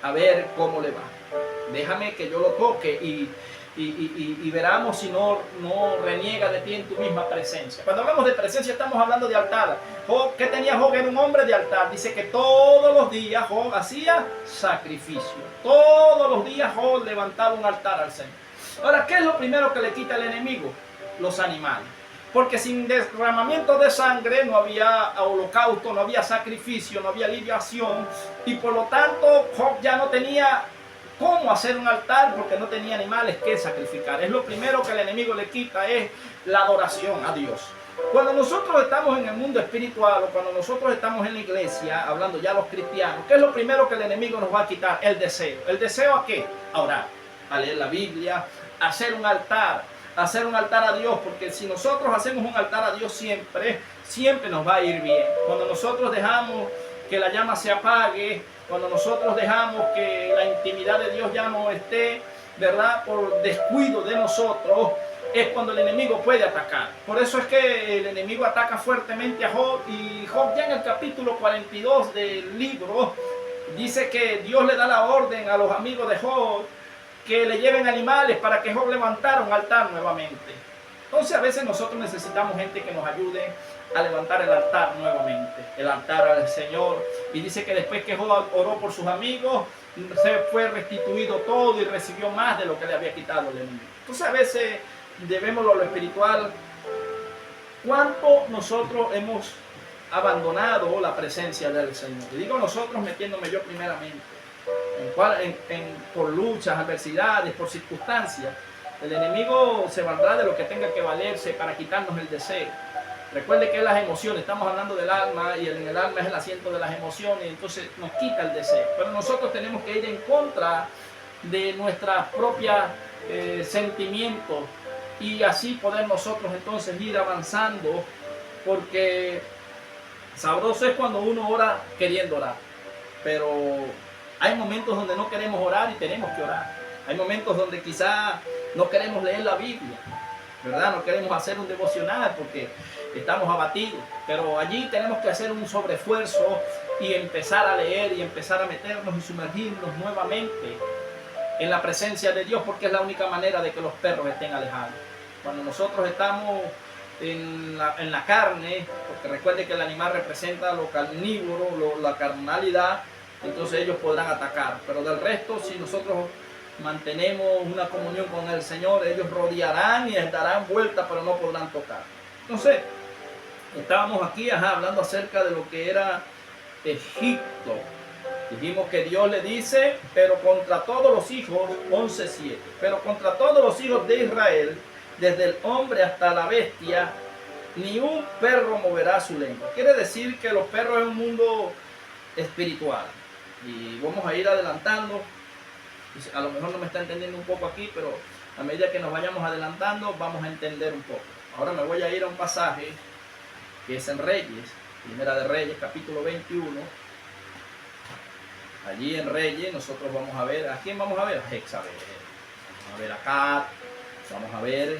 a ver cómo le va. Déjame que yo lo toque y veramos si no reniega de ti en tu misma presencia. Cuando hablamos de presencia estamos hablando de altar. Job, ¿qué tenía Job? Era un hombre de altar. Dice que todos los días Job hacía sacrificio. Todos los días Job levantaba un altar al Señor. Ahora, ¿qué es lo primero que le quita el enemigo? Los animales. Porque sin derramamiento de sangre no había holocausto, no había sacrificio, no había libación. Y por lo tanto Job ya no tenía cómo hacer un altar porque no tenía animales que sacrificar. Es lo primero que el enemigo le quita, es la adoración a Dios. Cuando nosotros estamos en el mundo espiritual o cuando nosotros estamos en la iglesia, hablando ya los cristianos, ¿qué es lo primero que el enemigo nos va a quitar? El deseo. ¿El deseo a qué? A orar, a leer la Biblia, a hacer un altar a Dios, porque si nosotros hacemos un altar a Dios siempre nos va a ir bien. Cuando nosotros dejamos que la llama se apague, cuando nosotros dejamos que la intimidad de Dios ya no esté, ¿verdad?, por descuido de nosotros, es cuando el enemigo puede atacar. Por eso es que el enemigo ataca fuertemente a Job, y Job ya en el capítulo 42 del libro dice que Dios le da la orden a los amigos de Job que le lleven animales para que Job levantara un altar nuevamente. Entonces a veces nosotros necesitamos gente que nos ayude a levantar el altar nuevamente, el altar al Señor. Y dice que después que Job oró por sus amigos, se fue restituido todo y recibió más de lo que le había quitado el enemigo. Entonces a veces debemos lo espiritual. ¿Cuánto nosotros hemos abandonado la presencia del Señor? Y digo nosotros metiéndome yo primeramente. Por luchas, adversidades, por circunstancias, el enemigo se valdrá de lo que tenga que valerse para quitarnos el deseo. Recuerde que las emociones, estamos hablando del alma, y en el alma es el asiento de las emociones, entonces nos quita el deseo. Pero nosotros tenemos que ir en contra de nuestros propios sentimientos, y así poder nosotros entonces ir avanzando, porque sabroso es cuando uno ora queriendo orar, pero hay momentos donde no queremos orar y tenemos que orar. Hay momentos donde quizá no queremos leer la Biblia, ¿verdad? No queremos hacer un devocional porque estamos abatidos. Pero allí tenemos que hacer un sobreesfuerzo y empezar a leer y empezar a meternos y sumergirnos nuevamente en la presencia de Dios, porque es la única manera de que los perros estén alejados. Cuando nosotros estamos en la carne, porque recuerde que el animal representa lo carnívoro, la carnalidad, entonces ellos podrán atacar, pero del resto, si nosotros mantenemos una comunión con el Señor, ellos rodearán y darán vuelta, pero no podrán tocar. Entonces, estábamos aquí hablando acerca de lo que era Egipto. Dijimos que Dios le dice: pero contra todos los hijos, 11:7, pero contra todos los hijos de Israel, desde el hombre hasta la bestia, ni un perro moverá su lengua. Quiere decir que los perros es un mundo espiritual. Y vamos a ir adelantando. A lo mejor no me está entendiendo un poco aquí, pero a medida que nos vayamos adelantando vamos a entender un poco. Ahora me voy a ir a un pasaje que es en Reyes, Primera de Reyes, capítulo 21. Allí en Reyes nosotros vamos a ver, ¿a quién vamos a ver? A Jezabel. Vamos a ver a Cat, vamos a ver,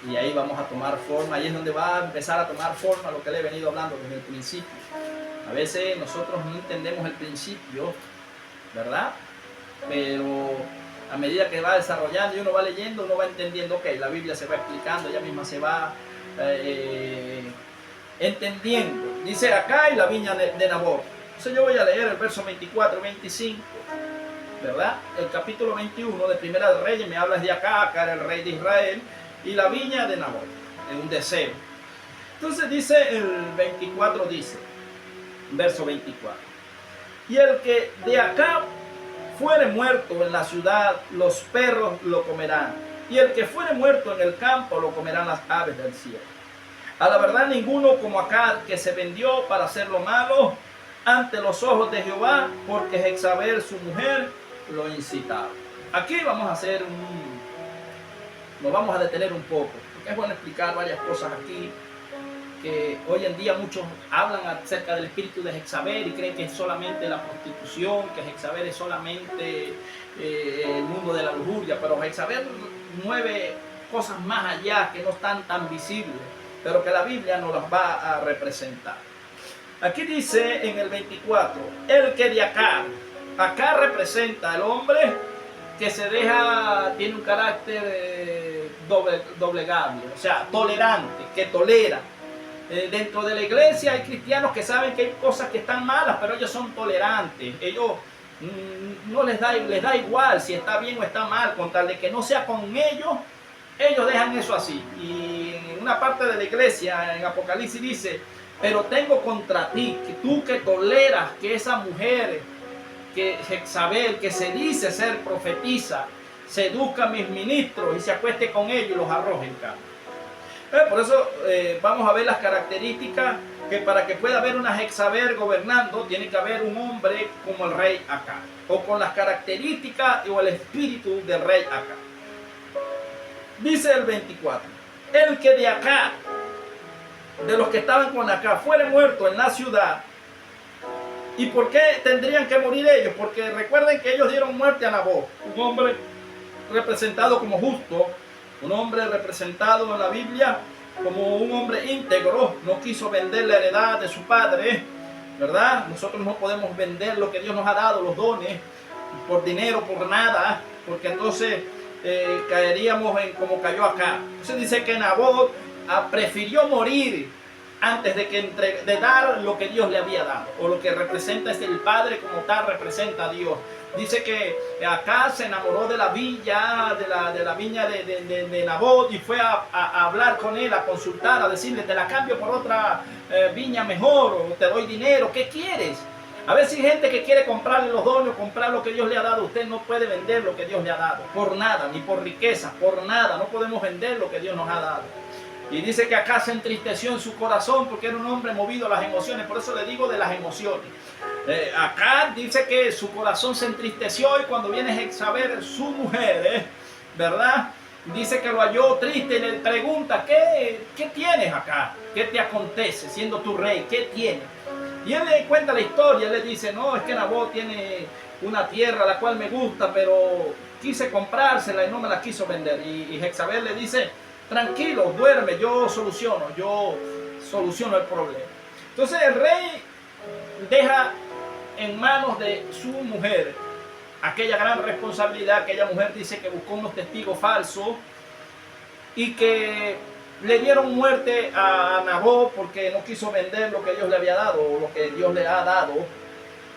y ahí vamos a tomar forma. Ahí es donde va a empezar a tomar forma lo que le he venido hablando desde el principio. A veces nosotros no entendemos el principio, ¿verdad? Pero a medida que va desarrollando y uno va leyendo, uno va entendiendo, ok, la Biblia se va explicando, ella misma se va entendiendo. Dice: acá y la viña de Nabot. Entonces yo voy a leer el verso 24, 25. ¿verdad? El capítulo 21 de Primera de Reyes me habla de Acab, que era el rey de Israel, y la viña de Nabot, en un deseo. Entonces dice el 24, dice, verso 24, y el que de Acab fuere muerto en la ciudad, los perros lo comerán, y el que fuere muerto en el campo lo comerán las aves del cielo. A la verdad ninguno como Acab, que se vendió para hacer lo malo ante los ojos de Jehová, porque Jezabel su mujer lo incitaba. Aquí vamos a hacer nos vamos a detener un poco, porque es bueno explicar varias cosas aquí, que hoy en día muchos hablan acerca del espíritu de Jezabel y creen que es solamente la prostitución, que Jezabel es solamente el mundo de la lujuria, pero Jezabel mueve cosas más allá que no están tan visibles, pero que la Biblia nos las va a representar. Aquí dice en el 24, el que de Acab representa al hombre que se deja, tiene un carácter doblegable, o sea, tolerante, que tolera. Dentro de la iglesia hay cristianos que saben que hay cosas que están malas, pero ellos son tolerantes. Ellos no les da igual si está bien o está mal, con tal de que no sea con ellos dejan eso así. Y en una parte de la iglesia, en Apocalipsis dice, pero tengo contra ti, que tú que toleras que esa mujer, que Jezabel, que se dice ser profetisa, seduzca a mis ministros y se acueste con ellos y los arroje en cama. Por eso vamos a ver las características, que para que pueda haber una Jezabel gobernando, tiene que haber un hombre como el rey Acab, o con las características o el espíritu del rey Acab. Dice el 24, el que de Acab, de los que estaban con Acab, fuere muerto en la ciudad. ¿Y por qué tendrían que morir ellos? Porque recuerden que ellos dieron muerte a Nabot, un hombre representado como justo, un hombre representado en la Biblia como un hombre íntegro, no quiso vender la heredad de su padre, ¿verdad? Nosotros no podemos vender lo que Dios nos ha dado, los dones, por dinero, por nada, porque entonces caeríamos en como cayó acá. Entonces dice que Nabot prefirió morir antes de dar lo que Dios le había dado, o lo que representa es el Padre como tal representa a Dios. Dice que acá se enamoró de la villa, de la viña de Nabot, y fue a hablar con él, a consultar, a decirle, te la cambio por otra viña mejor, o te doy dinero, ¿qué quieres? A ver si hay gente que quiere comprarle los dones, comprar lo que Dios le ha dado. Usted no puede vender lo que Dios le ha dado, por nada, ni por riqueza, por nada, no podemos vender lo que Dios nos ha dado. Y dice que acá se entristeció en su corazón porque era un hombre movido a las emociones. Por eso le digo de las emociones. Acá dice que su corazón se entristeció, y cuando viene Jezabel, su mujer, ¿verdad? Dice que lo halló triste y le pregunta, ¿qué tienes acá? ¿Qué te acontece siendo tu rey? ¿Qué tienes? Y él le cuenta la historia. Él le dice, no, es que Nabot tiene una tierra la cual me gusta, pero quise comprársela y no me la quiso vender. Y Jezabel le dice, tranquilo, duerme, yo soluciono el problema. Entonces el rey deja en manos de su mujer aquella gran responsabilidad. Aquella mujer dice que buscó unos testigos falsos y que le dieron muerte a Nabot porque no quiso vender lo que Dios le había dado, o lo que Dios le ha dado.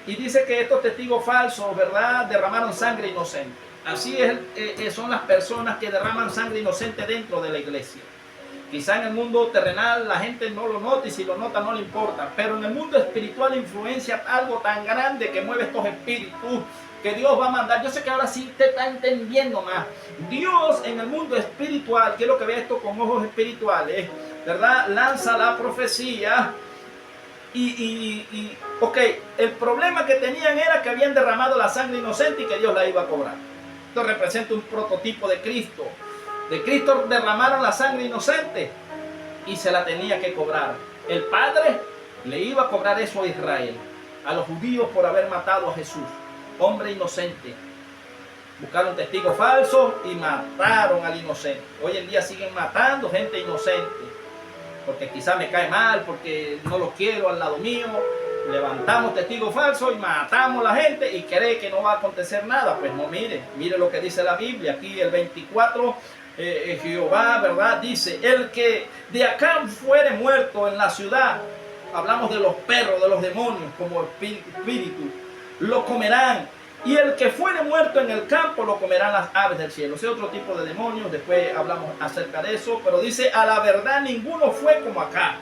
Y dice que estos testigos falsos, ¿verdad?, derramaron sangre inocente. Así son las personas que derraman sangre inocente dentro de la iglesia. Quizá en el mundo terrenal la gente no lo nota, y si lo nota no le importa, pero en el mundo espiritual influencia algo tan grande que mueve estos espíritus que Dios va a mandar. Yo sé que ahora sí te está entendiendo más. Dios en el mundo espiritual, quiero que vea esto con ojos espirituales, ¿verdad?, lanza la profecía. Ok, el problema que tenían era que habían derramado la sangre inocente y que Dios la iba a cobrar. Esto representa un prototipo de Cristo. De Cristo derramaron la sangre inocente y se la tenía que cobrar. El Padre le iba a cobrar eso a Israel, a los judíos, por haber matado a Jesús, hombre inocente. Buscaron testigos falsos y mataron al inocente. Hoy en día siguen matando gente inocente, porque quizá me cae mal, porque no lo quiero al lado mío. Levantamos testigos falsos y matamos a la gente y cree que no va a acontecer nada. Pues no, mire lo que dice la Biblia. Aquí el 24, Jehová, ¿verdad?, dice, el que de acá fuere muerto en la ciudad, hablamos de los perros, de los demonios como espíritu, lo comerán, Y el que fuere muerto en el campo lo comerán las aves del cielo. Ese otro tipo de demonios, después hablamos acerca de eso, pero dice, a la verdad ninguno fue como acá.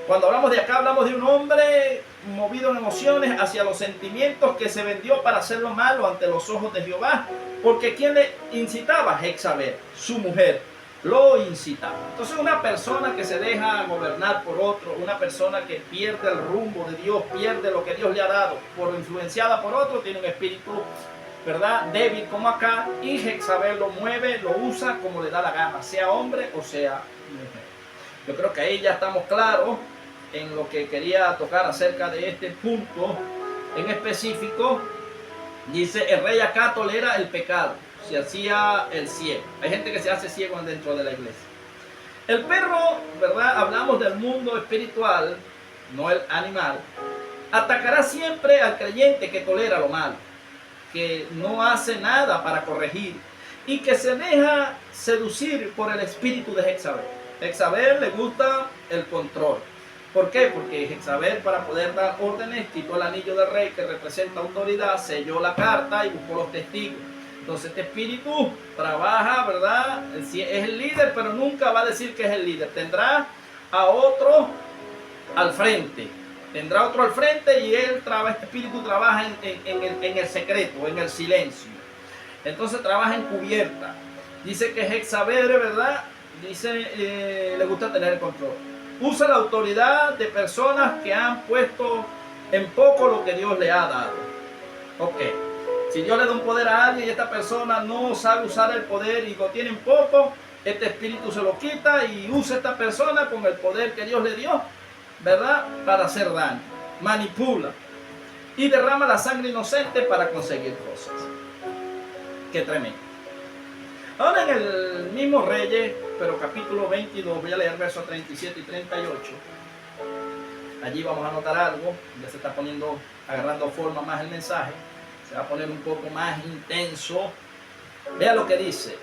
Cuando hablamos de acá, hablamos de un hombre movido en emociones hacia los sentimientos, que se vendió para hacer lo malo ante los ojos de Jehová, porque ¿quién le incitaba? Jezabel, su mujer, lo incitaba. Entonces una persona que se deja gobernar por otro, una persona que pierde el rumbo de Dios, pierde lo que Dios le ha dado, por influenciada por otro, tiene un espíritu, ¿verdad?, débil como acá, y Jezabel lo mueve, lo usa como le da la gana, sea hombre o sea mujer. Yo creo que ahí ya estamos claros en lo que quería tocar acerca de este punto en específico. Dice, el rey acá tolera el pecado, se hacía el ciego. Hay gente que se hace ciego dentro de la iglesia. El perro, ¿verdad? Hablamos del mundo espiritual, no el animal. Atacará siempre al creyente que tolera lo malo, que no hace nada para corregir y que se deja seducir por el espíritu de Jezabel. Jezabel le gusta el control. ¿Por qué? Porque Jezabel, para poder dar órdenes, quitó el anillo del rey que representa autoridad, selló la carta y buscó los testigos. Entonces este espíritu trabaja, ¿verdad? Es el líder, pero nunca va a decir que es el líder. Tendrá a otro al frente. Tendrá otro al frente y él este espíritu trabaja en el secreto, en el silencio. Entonces trabaja encubierta. Dice que Jezabel, ¿verdad? Dice, le gusta tener el control. Usa la autoridad de personas que han puesto en poco lo que Dios le ha dado. Ok, si Dios le da un poder a alguien y esta persona no sabe usar el poder y lo tiene en poco, este espíritu se lo quita y usa a esta persona con el poder que Dios le dio, ¿verdad?, para hacer daño. Manipula y derrama la sangre inocente para conseguir cosas. Qué tremendo. Ahora en el mismo Reyes, pero capítulo 22, voy a leer versos 37 y 38. Allí vamos a notar algo, ya se está agarrando forma más el mensaje, se va a poner un poco más intenso. Vea lo que dice.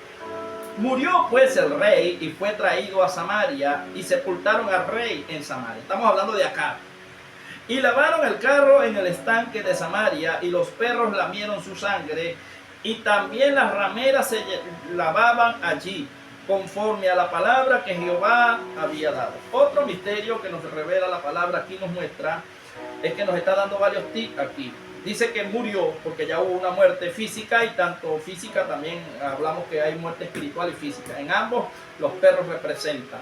Murió pues el rey y fue traído a Samaria y sepultaron al rey en Samaria. Estamos hablando de acá. Y lavaron el carro en el estanque de Samaria y los perros lamieron su sangre. Y también las rameras se lavaban allí, conforme a la palabra que Jehová había dado. Otro misterio que nos revela la palabra aquí, nos muestra, es que nos está dando varios tips aquí. Dice que murió porque ya hubo una muerte física, y tanto física también hablamos que hay muerte espiritual y física. En ambos los perros representan.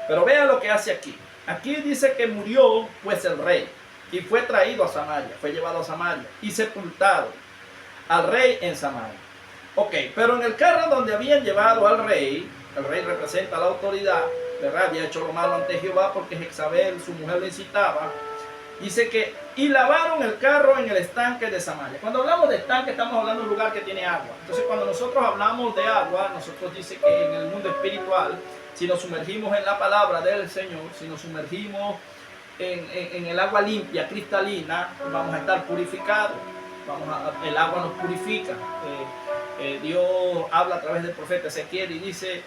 Pero vean lo que hace aquí. Aquí dice que murió pues el rey y fue traído a Samaria, fue llevado a Samaria y sepultado al rey en Samaria. Ok, pero en el carro donde habían llevado al rey, el rey representa la autoridad, ¿verdad? Había hecho lo malo ante Jehová porque Jezabel, su mujer, lo incitaba. Dice que, y lavaron el carro en el estanque de Samaria. Cuando hablamos de estanque, estamos hablando de un lugar que tiene agua. Entonces, cuando nosotros hablamos de agua, nosotros dice que en el mundo espiritual, si nos sumergimos en la palabra del Señor, si nos sumergimos en el agua limpia, cristalina, vamos a estar purificados. El agua nos purifica. Dios habla a través del profeta Ezequiel y dice,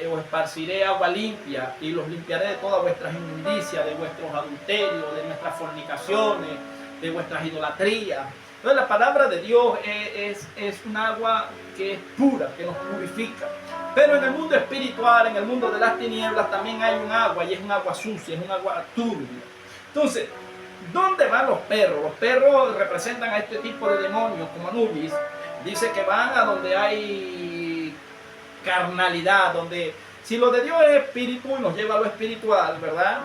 os esparciré agua limpia y los limpiaré de todas vuestras inmundicias, de vuestros adulterios, de nuestras fornicaciones, de vuestras idolatrías. Entonces la palabra de Dios es un agua que es pura, que nos purifica. Pero en el mundo espiritual, en el mundo de las tinieblas, también hay un agua, y es un agua sucia, es un agua turbia. Entonces, ¿dónde van los perros? Los perros representan a este tipo de demonios como Anubis. Dice que van a donde hay carnalidad, donde si lo de Dios es espíritu y nos lleva a lo espiritual, ¿verdad?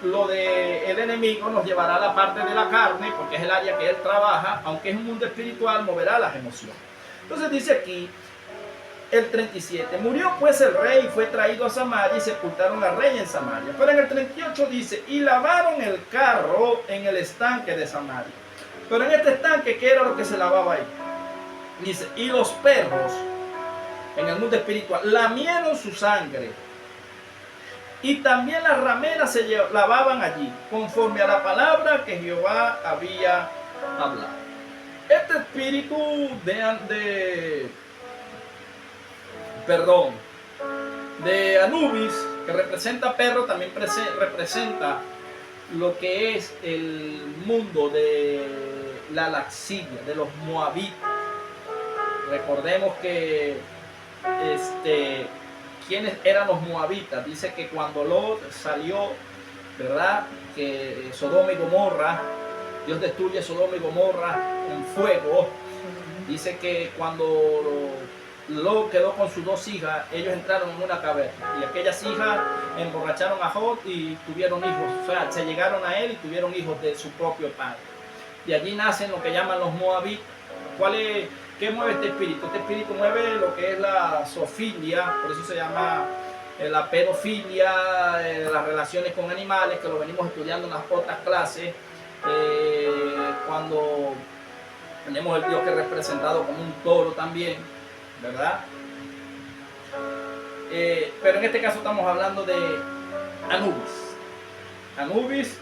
Lo del enemigo nos llevará a la parte de la carne, porque es el área que él trabaja, aunque es un mundo espiritual, moverá las emociones. Entonces dice aquí, el 37, murió pues el rey y fue traído a Samaria y sepultaron al rey en Samaria. Pero en el 38 dice, y lavaron el carro en el estanque de Samaria. Pero en este estanque, ¿qué era lo que se lavaba ahí? Dice, y los perros, en el mundo espiritual, lamieron su sangre. Y también las rameras se lavaban allí, conforme a la palabra que Jehová había hablado. Este espíritu de Anubis, que representa perro, también representa lo que es el mundo de la laxidia, de los moabitas. Recordemos que ¿quiénes eran los moabitas? Dice que cuando Lot salió, ¿verdad? Que Sodoma y Gomorra, Dios destruye Sodoma y Gomorra en fuego. Dice que cuando Lot quedó con sus dos hijas, ellos entraron en una caverna y aquellas hijas emborracharon a Lot y tuvieron hijos, o sea, se llegaron a él y tuvieron hijos de su propio padre. De allí nacen lo que llaman los moabitas. ¿Qué mueve este espíritu? Este espíritu mueve lo que es la zoofilia, por eso se llama la pedofilia, las relaciones con animales, que lo venimos estudiando en las otras clases, cuando tenemos el Dios que es representado como un toro también, ¿verdad? Pero en este caso estamos hablando de Anubis. Anubis,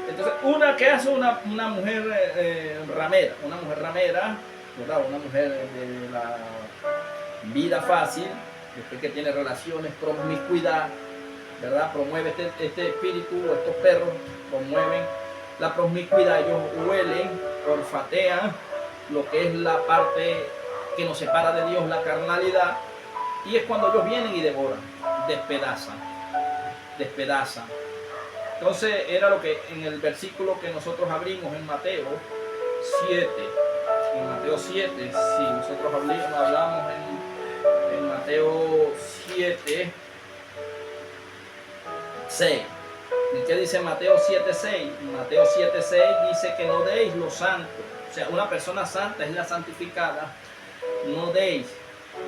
entonces, ¿qué hace una mujer ramera? Una mujer ramera, ¿verdad? Una mujer de la vida fácil, después que tiene relaciones, promiscuidad, ¿verdad? Promueve este espíritu, estos perros promueven la promiscuidad, ellos huelen, olfatean lo que es la parte que nos separa de Dios, la carnalidad, y es cuando ellos vienen y devoran, despedazan. Entonces era lo que en el versículo que nosotros abrimos en Mateo 7, si nosotros hablamos en Mateo 7, 6. ¿Y qué dice Mateo 7:6? Mateo 7:6 dice que no deis lo santo. O sea, una persona santa es la santificada. No deis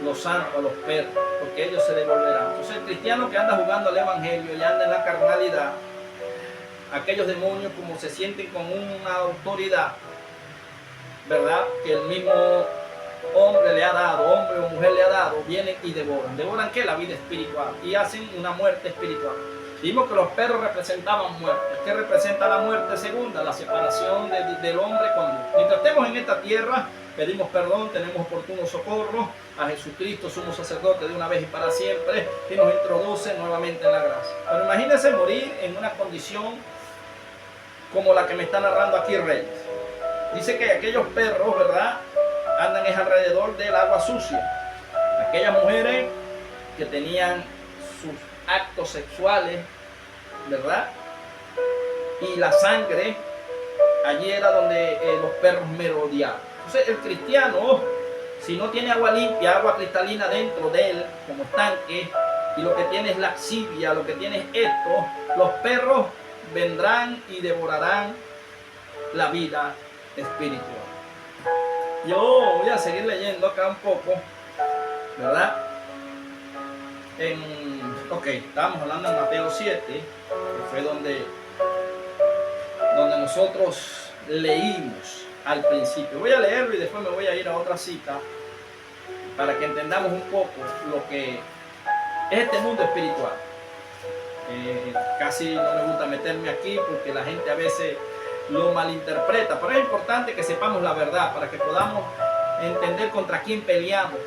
lo santo a los perros, porque ellos se devolverán. Entonces el cristiano que anda jugando al evangelio y anda en la carnalidad, aquellos demonios como se sienten con una autoridad, ¿verdad? Que el mismo hombre le ha dado, hombre o mujer le ha dado, vienen y devoran. ¿Devoran qué? La vida espiritual. Y hacen una muerte espiritual. Vimos que los perros representaban muerte. ¿Qué representa la muerte segunda? La separación del hombre con Dios. Mientras estemos en esta tierra, pedimos perdón, tenemos oportuno socorro a Jesucristo, sumo sacerdote de una vez y para siempre, y nos introduce nuevamente en la gracia. Pero imagínense morir en una condición como la que me está narrando aquí Reyes. Dice que aquellos perros, ¿verdad?, andan alrededor del agua sucia. Aquellas mujeres que tenían sus actos sexuales, ¿verdad?, y la sangre, allí era donde los perros merodeaban. Entonces el cristiano, si no tiene agua limpia, agua cristalina dentro de él, como estanque, y lo que tiene es laxivia, lo que tiene es esto, los perros vendrán y devorarán la vida espiritual. Yo voy a seguir leyendo acá un poco, ¿verdad? Estábamos hablando en Mateo 7, que fue donde nosotros leímos al principio. Voy a leerlo y después me voy a ir a otra cita para que entendamos un poco lo que es este mundo espiritual. Casi no me gusta meterme aquí porque la gente a veces lo malinterpreta, pero es importante que sepamos la verdad para que podamos entender contra quién peleamos,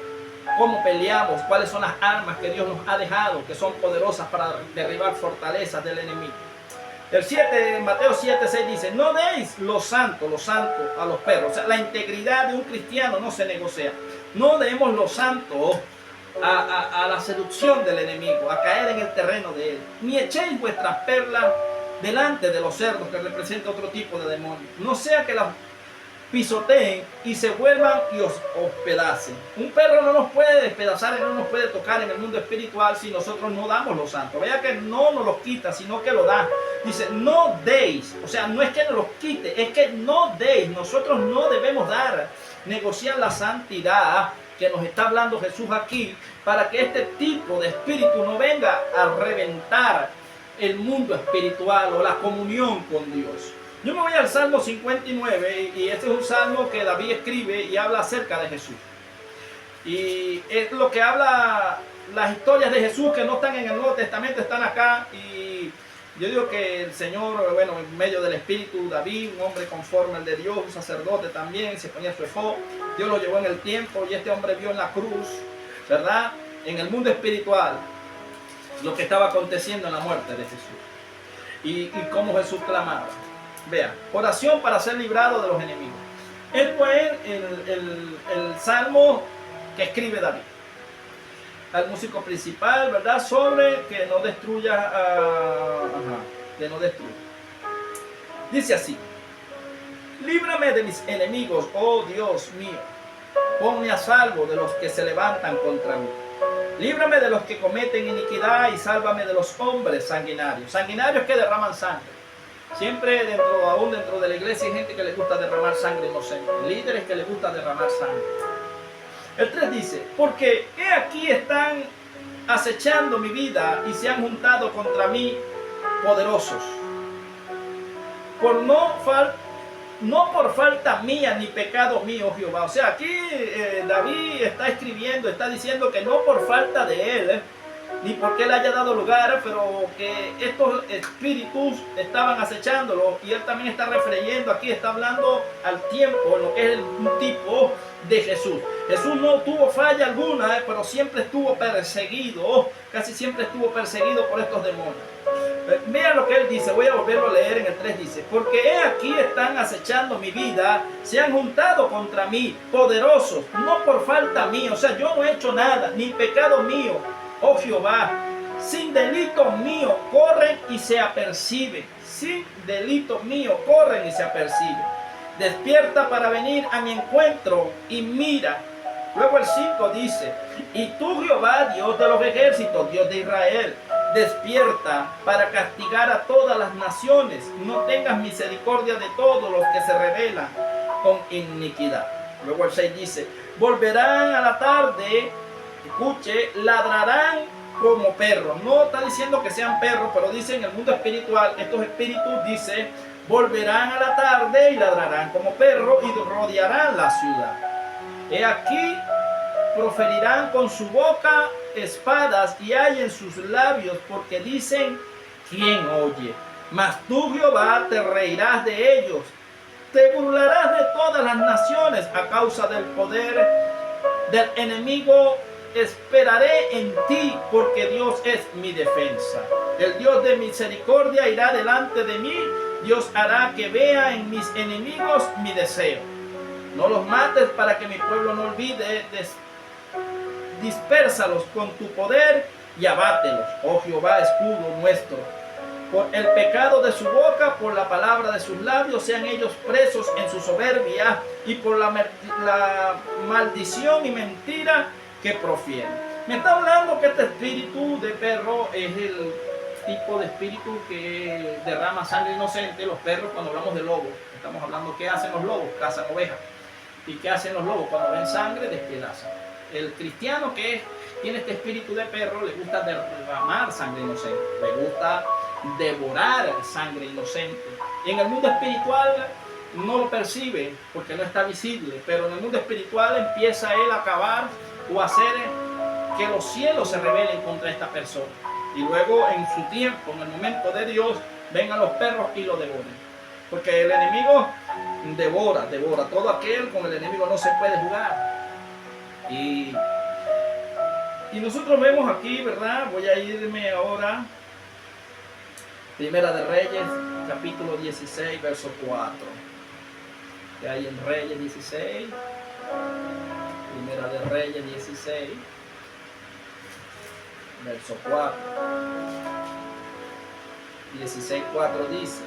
cómo peleamos, cuáles son las armas que Dios nos ha dejado, que son poderosas para derribar fortalezas del enemigo. Mateo 7:6 dice: no deis lo santo a los perros. O sea, la integridad de un cristiano no se negocia. No demos lo santo a la seducción del enemigo, a caer en el terreno de él. Ni echéis vuestras perlas delante de los cerdos, que representa otro tipo de demonio. No sea que las pisoteen y se vuelvan y os hospedacen. Un perro no nos puede despedazar y no nos puede tocar en el mundo espiritual si nosotros no damos lo santo. Vea que no nos los quita, sino que lo da. Dice: no deis. O sea, no es que nos los quite, es que no deis. Nosotros no debemos dar, negociar la santidad que nos está hablando Jesús aquí, para que este tipo de espíritu no venga a reventar el mundo espiritual o la comunión con Dios. Yo me voy al Salmo 59 y este es un salmo que David escribe y habla acerca de Jesús. Y es lo que habla, las historias de Jesús que no están en el Nuevo Testamento, están acá. Y yo digo que el Señor, bueno, en medio del Espíritu, David, un hombre conforme al de Dios, un sacerdote también, se ponía su efod. Dios lo llevó en el tiempo y este hombre vio en la cruz, ¿verdad?, en el mundo espiritual, lo que estaba aconteciendo en la muerte de Jesús. Y cómo Jesús clamaba. Vea, oración para ser librado de los enemigos. Esto es el Salmo que escribe David al músico principal, ¿verdad? Sobre que no destruya, que no destruya. Dice así: líbrame de mis enemigos, oh Dios mío, ponme a salvo de los que se levantan contra mí. Líbrame de los que cometen iniquidad y sálvame de los hombres sanguinarios. Sanguinarios que derraman sangre. Siempre aún dentro de la iglesia hay gente que le gusta derramar sangre inocente. Líderes que les gusta derramar sangre. El 3 dice: porque he aquí están acechando mi vida y se han juntado contra mí poderosos. No por falta mía ni pecado mío, Jehová. O sea, aquí David está escribiendo, está diciendo que no por falta de él, ni porque él haya dado lugar, pero que estos espíritus estaban acechándolo. Y él también está refiriendo aquí, está hablando al tiempo, lo que es un tipo de Jesús. Jesús no tuvo falla alguna, pero siempre estuvo perseguido, casi siempre estuvo perseguido por estos demonios. Vean lo que él dice, voy a volverlo a leer en el 3, dice: porque he aquí están acechando mi vida, se han juntado contra mí, poderosos, no por falta mía, o sea, yo no he hecho nada, ni pecado mío, oh Jehová, sin delito mío corren y se aperciben, sin delito mío corren y se aperciben. Despierta para venir a mi encuentro y mira. Luego el 5 dice: y tú, Jehová, Dios de los ejércitos, Dios de Israel, despierta para castigar a todas las naciones. No tengas misericordia de todos los que se rebelan con iniquidad. Luego el 6 dice: volverán a la tarde, escuche, ladrarán como perros. No está diciendo que sean perros, pero dice en el mundo espiritual, estos espíritus, dice, volverán a la tarde y ladrarán como perros y rodearán la ciudad. He aquí, proferirán con su boca espadas y hay en sus labios, porque dicen: ¿quién oye? Mas tú, Jehová, te reirás de ellos, te burlarás de todas las naciones a causa del poder del enemigo. Esperaré en ti, porque Dios es mi defensa. El Dios de misericordia irá delante de mí. Dios hará que vea en mis enemigos mi deseo. No los mates para que mi pueblo no olvide. Dispérsalos con tu poder y abátelos, oh Jehová, escudo nuestro. Por el pecado de su boca, por la palabra de sus labios, sean ellos presos en su soberbia y por la maldición y mentira que profieren. Me está hablando que este espíritu de perro es el tipo de espíritu que derrama sangre inocente. Los perros, cuando hablamos de lobos, estamos hablando qué hacen los lobos: cazan ovejas. ¿Y qué hacen los lobos? Cuando ven sangre, despedazan. El cristiano que tiene este espíritu de perro le gusta derramar sangre inocente, le gusta devorar sangre inocente. Y en el mundo espiritual no lo percibe porque no está visible, pero en el mundo espiritual empieza él a acabar o a hacer que los cielos se rebelen contra esta persona. Y luego en su tiempo, en el momento de Dios, vengan los perros y lo devoren. Porque el enemigo devora. Todo aquel con el enemigo no se puede jugar. Y nosotros vemos aquí, ¿verdad? Voy a irme ahora. Primera de Reyes, capítulo 16, verso 4. Que hay en Reyes 16. Primera de Reyes 16, verso 4. 16:4 dice: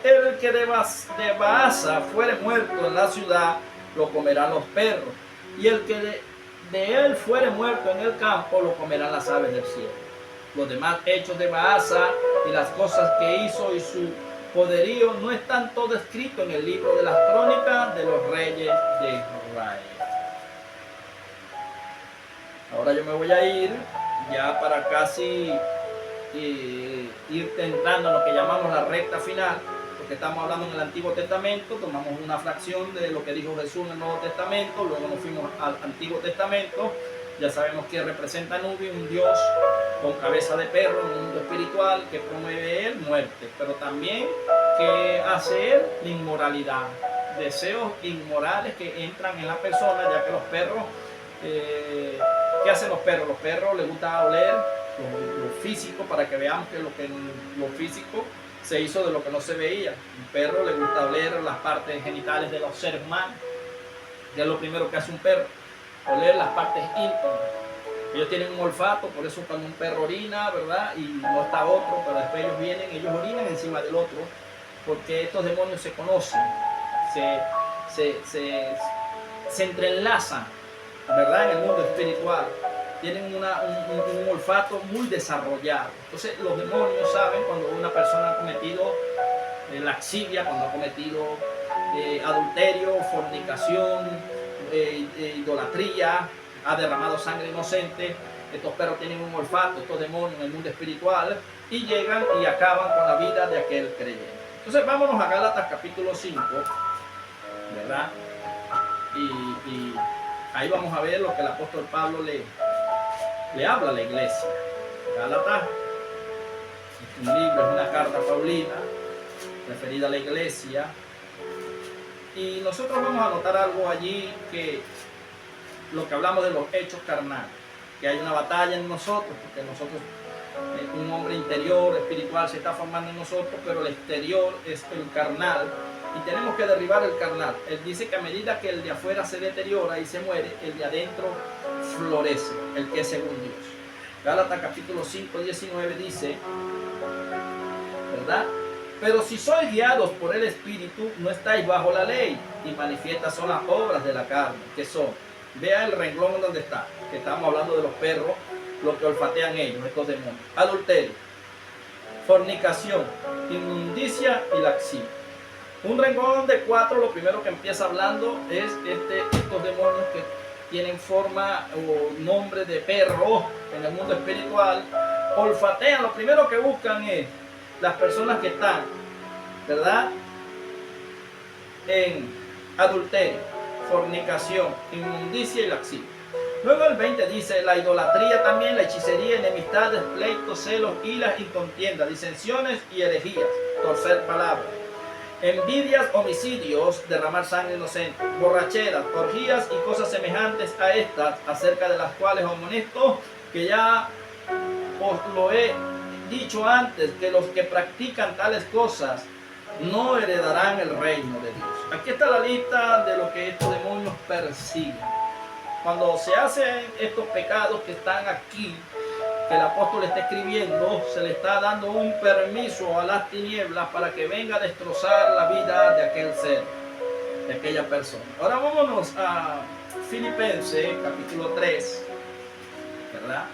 el que de Baasa fuere muerto en la ciudad, lo comerán los perros, y el que de él fuere muerto en el campo, lo comerán las aves del cielo. Los demás hechos de Baasa y las cosas que hizo y su poderío no están todo escrito en el libro de las crónicas de los reyes de Israel. Ahora yo me voy a ir ya para casi ir entrando en lo que llamamos la recta final, porque estamos hablando en el Antiguo Testamento, tomamos una fracción de lo que dijo Jesús en el Nuevo Testamento, luego nos fuimos al Antiguo Testamento. Ya sabemos que representa a Anubis, un dios con cabeza de perro, un mundo espiritual que promueve él muerte, pero también que hace él la inmoralidad, deseos inmorales que entran en la persona, ya que los perros, ¿qué hacen los perros? Los perros les gusta oler lo físico, para que veamos que lo físico se hizo de lo que no se veía. Un perro le gusta oler las partes genitales de los seres humanos, que es lo primero que hace un perro. oler las partes íntimas. Ellos tienen un olfato, por eso cuando un perro orina, ¿verdad? Y no está otro, pero después ellos vienen, ellos orinan encima del otro, porque estos demonios se conocen, se entrelazan, ¿verdad? En el mundo espiritual. Tienen un olfato muy desarrollado. Entonces los demonios saben cuando una persona ha cometido laxivia, cuando ha cometido adulterio, fornicación, idolatría, ha derramado sangre inocente. Estos perros tienen un olfato, estos demonios en el mundo espiritual, y llegan y acaban con la vida de aquel creyente. Entonces vámonos a Gálatas capítulo 5, ¿verdad? Y ahí vamos a ver lo que el apóstol Pablo le habla a la iglesia. Gálatas es un libro, es una carta paulina referida a la iglesia, y nosotros vamos a notar algo allí, que lo que hablamos de los hechos carnales, que hay una batalla en nosotros, porque nosotros, un hombre interior, espiritual, se está formando en nosotros, pero el exterior es el carnal, y tenemos que derribar el carnal. Él dice que a medida que el de afuera se deteriora y se muere, el de adentro florece, el que es según Dios. Gálatas capítulo 5, 19 dice, ¿verdad? Pero si sois guiados por el Espíritu, no estáis bajo la ley, y manifiestas son las obras de la carne, que son, vea el renglón donde está, que estamos hablando de los perros, lo que olfatean ellos, estos demonios: adulterio, fornicación, inmundicia y laxivia. Un renglón de 4, lo primero que empieza hablando es estos demonios que tienen forma o nombre de perro en el mundo espiritual, olfatean. Lo primero que buscan es las personas que están, ¿verdad?, en adulterio, fornicación, inmundicia y laxivia. Luego el 20 dice: la idolatría también, la hechicería, enemistades, pleitos, celos, iras y contiendas, disensiones y herejías, torcer palabras, envidias, homicidios, derramar sangre inocente, borracheras, orgías y cosas semejantes a estas, acerca de las cuales os amonesto, que ya os lo he dicho antes, que los que practican tales cosas no heredarán el reino de Dios. Aquí está la lista de lo que estos demonios persiguen. Cuando se hacen estos pecados que están aquí, que el apóstol está escribiendo, se le está dando un permiso a las tinieblas para que venga a destrozar la vida de aquel ser, de aquella persona. Ahora vámonos a Filipenses capítulo 3, ¿verdad?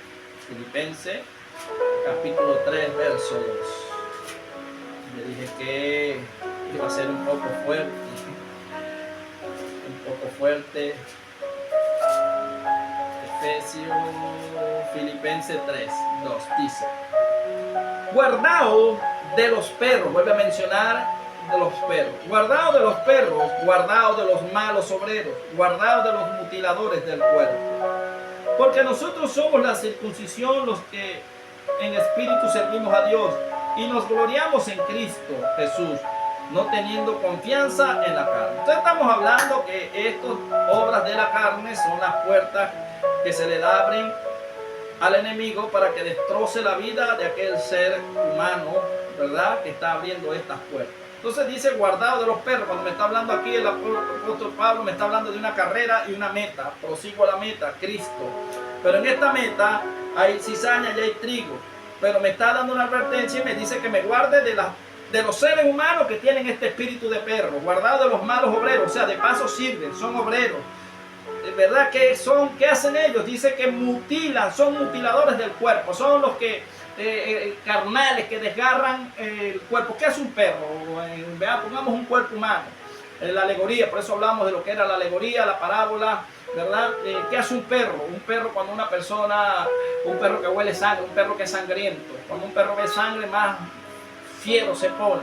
Filipenses capítulo 3, verso 2. Le dije que iba a ser un poco fuerte. Filipenses 3, 2 dice: guardaos de los perros. Vuelve a mencionar de los perros. Guardaos de los perros, guardaos de los malos obreros, guardaos de los mutiladores del cuerpo. Porque nosotros somos la circuncisión, los que en espíritu servimos a Dios y nos gloriamos en Cristo Jesús, no teniendo confianza en la carne. Entonces estamos hablando que estas obras de la carne son las puertas que se le abren al enemigo para que destroce la vida de aquel ser humano, ¿verdad?, que está abriendo estas puertas. Entonces dice guardado de los perros. Cuando me está hablando aquí el apóstol Pablo, me está hablando de una carrera y una meta. Prosigo a la meta, Cristo. Pero en esta meta hay cizaña y hay trigo. Pero me está dando una advertencia y me dice que me guarde de los seres humanos que tienen este espíritu de perro. Guardado de los malos obreros. O sea, de paso sirven, son obreros. ¿Verdad? ¿Qué hacen ellos? Dice que mutilan, son mutiladores del cuerpo. Son los que carnales que desgarran el cuerpo. ¿Qué hace un perro? Pongamos un cuerpo humano, la alegoría, por eso hablamos de lo que era la alegoría, la parábola, ¿verdad? ¿Qué hace un perro? Un perro, cuando una persona, un perro que huele sangre, un perro que es sangriento, cuando un perro ve sangre, más fiero se pone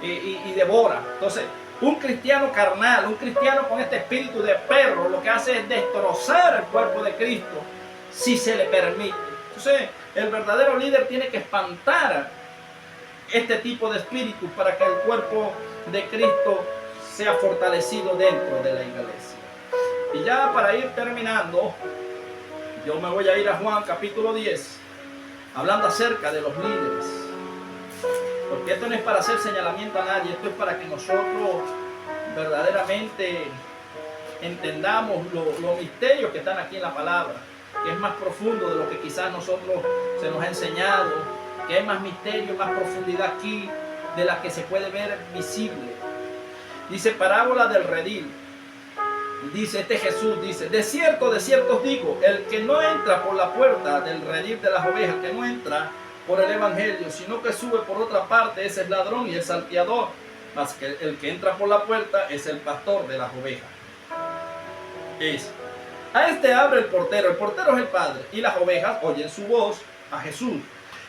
y devora. Entonces, un cristiano carnal, un cristiano con este espíritu de perro, lo que hace es destrozar el cuerpo de Cristo, si se le permite. Entonces, el verdadero líder tiene que espantar este tipo de espíritus para que el cuerpo de Cristo sea fortalecido dentro de la iglesia. Y ya para ir terminando, yo me voy a ir a Juan capítulo 10, hablando acerca de los líderes. Porque esto no es para hacer señalamiento a nadie, esto es para que nosotros verdaderamente entendamos los misterios que están aquí en la palabra, que es más profundo de lo que quizás nosotros se nos ha enseñado, que hay más misterio, más profundidad aquí de la que se puede ver visible. Dice parábola del redil. Dice Jesús, dice, de cierto os digo, el que no entra por la puerta del redil de las ovejas, que no entra por el evangelio, sino que sube por otra parte, ese es ladrón y el salteador. Mas que el que entra por la puerta es el pastor de las ovejas. A este abre el portero es el Padre, y las ovejas oyen su voz, a Jesús,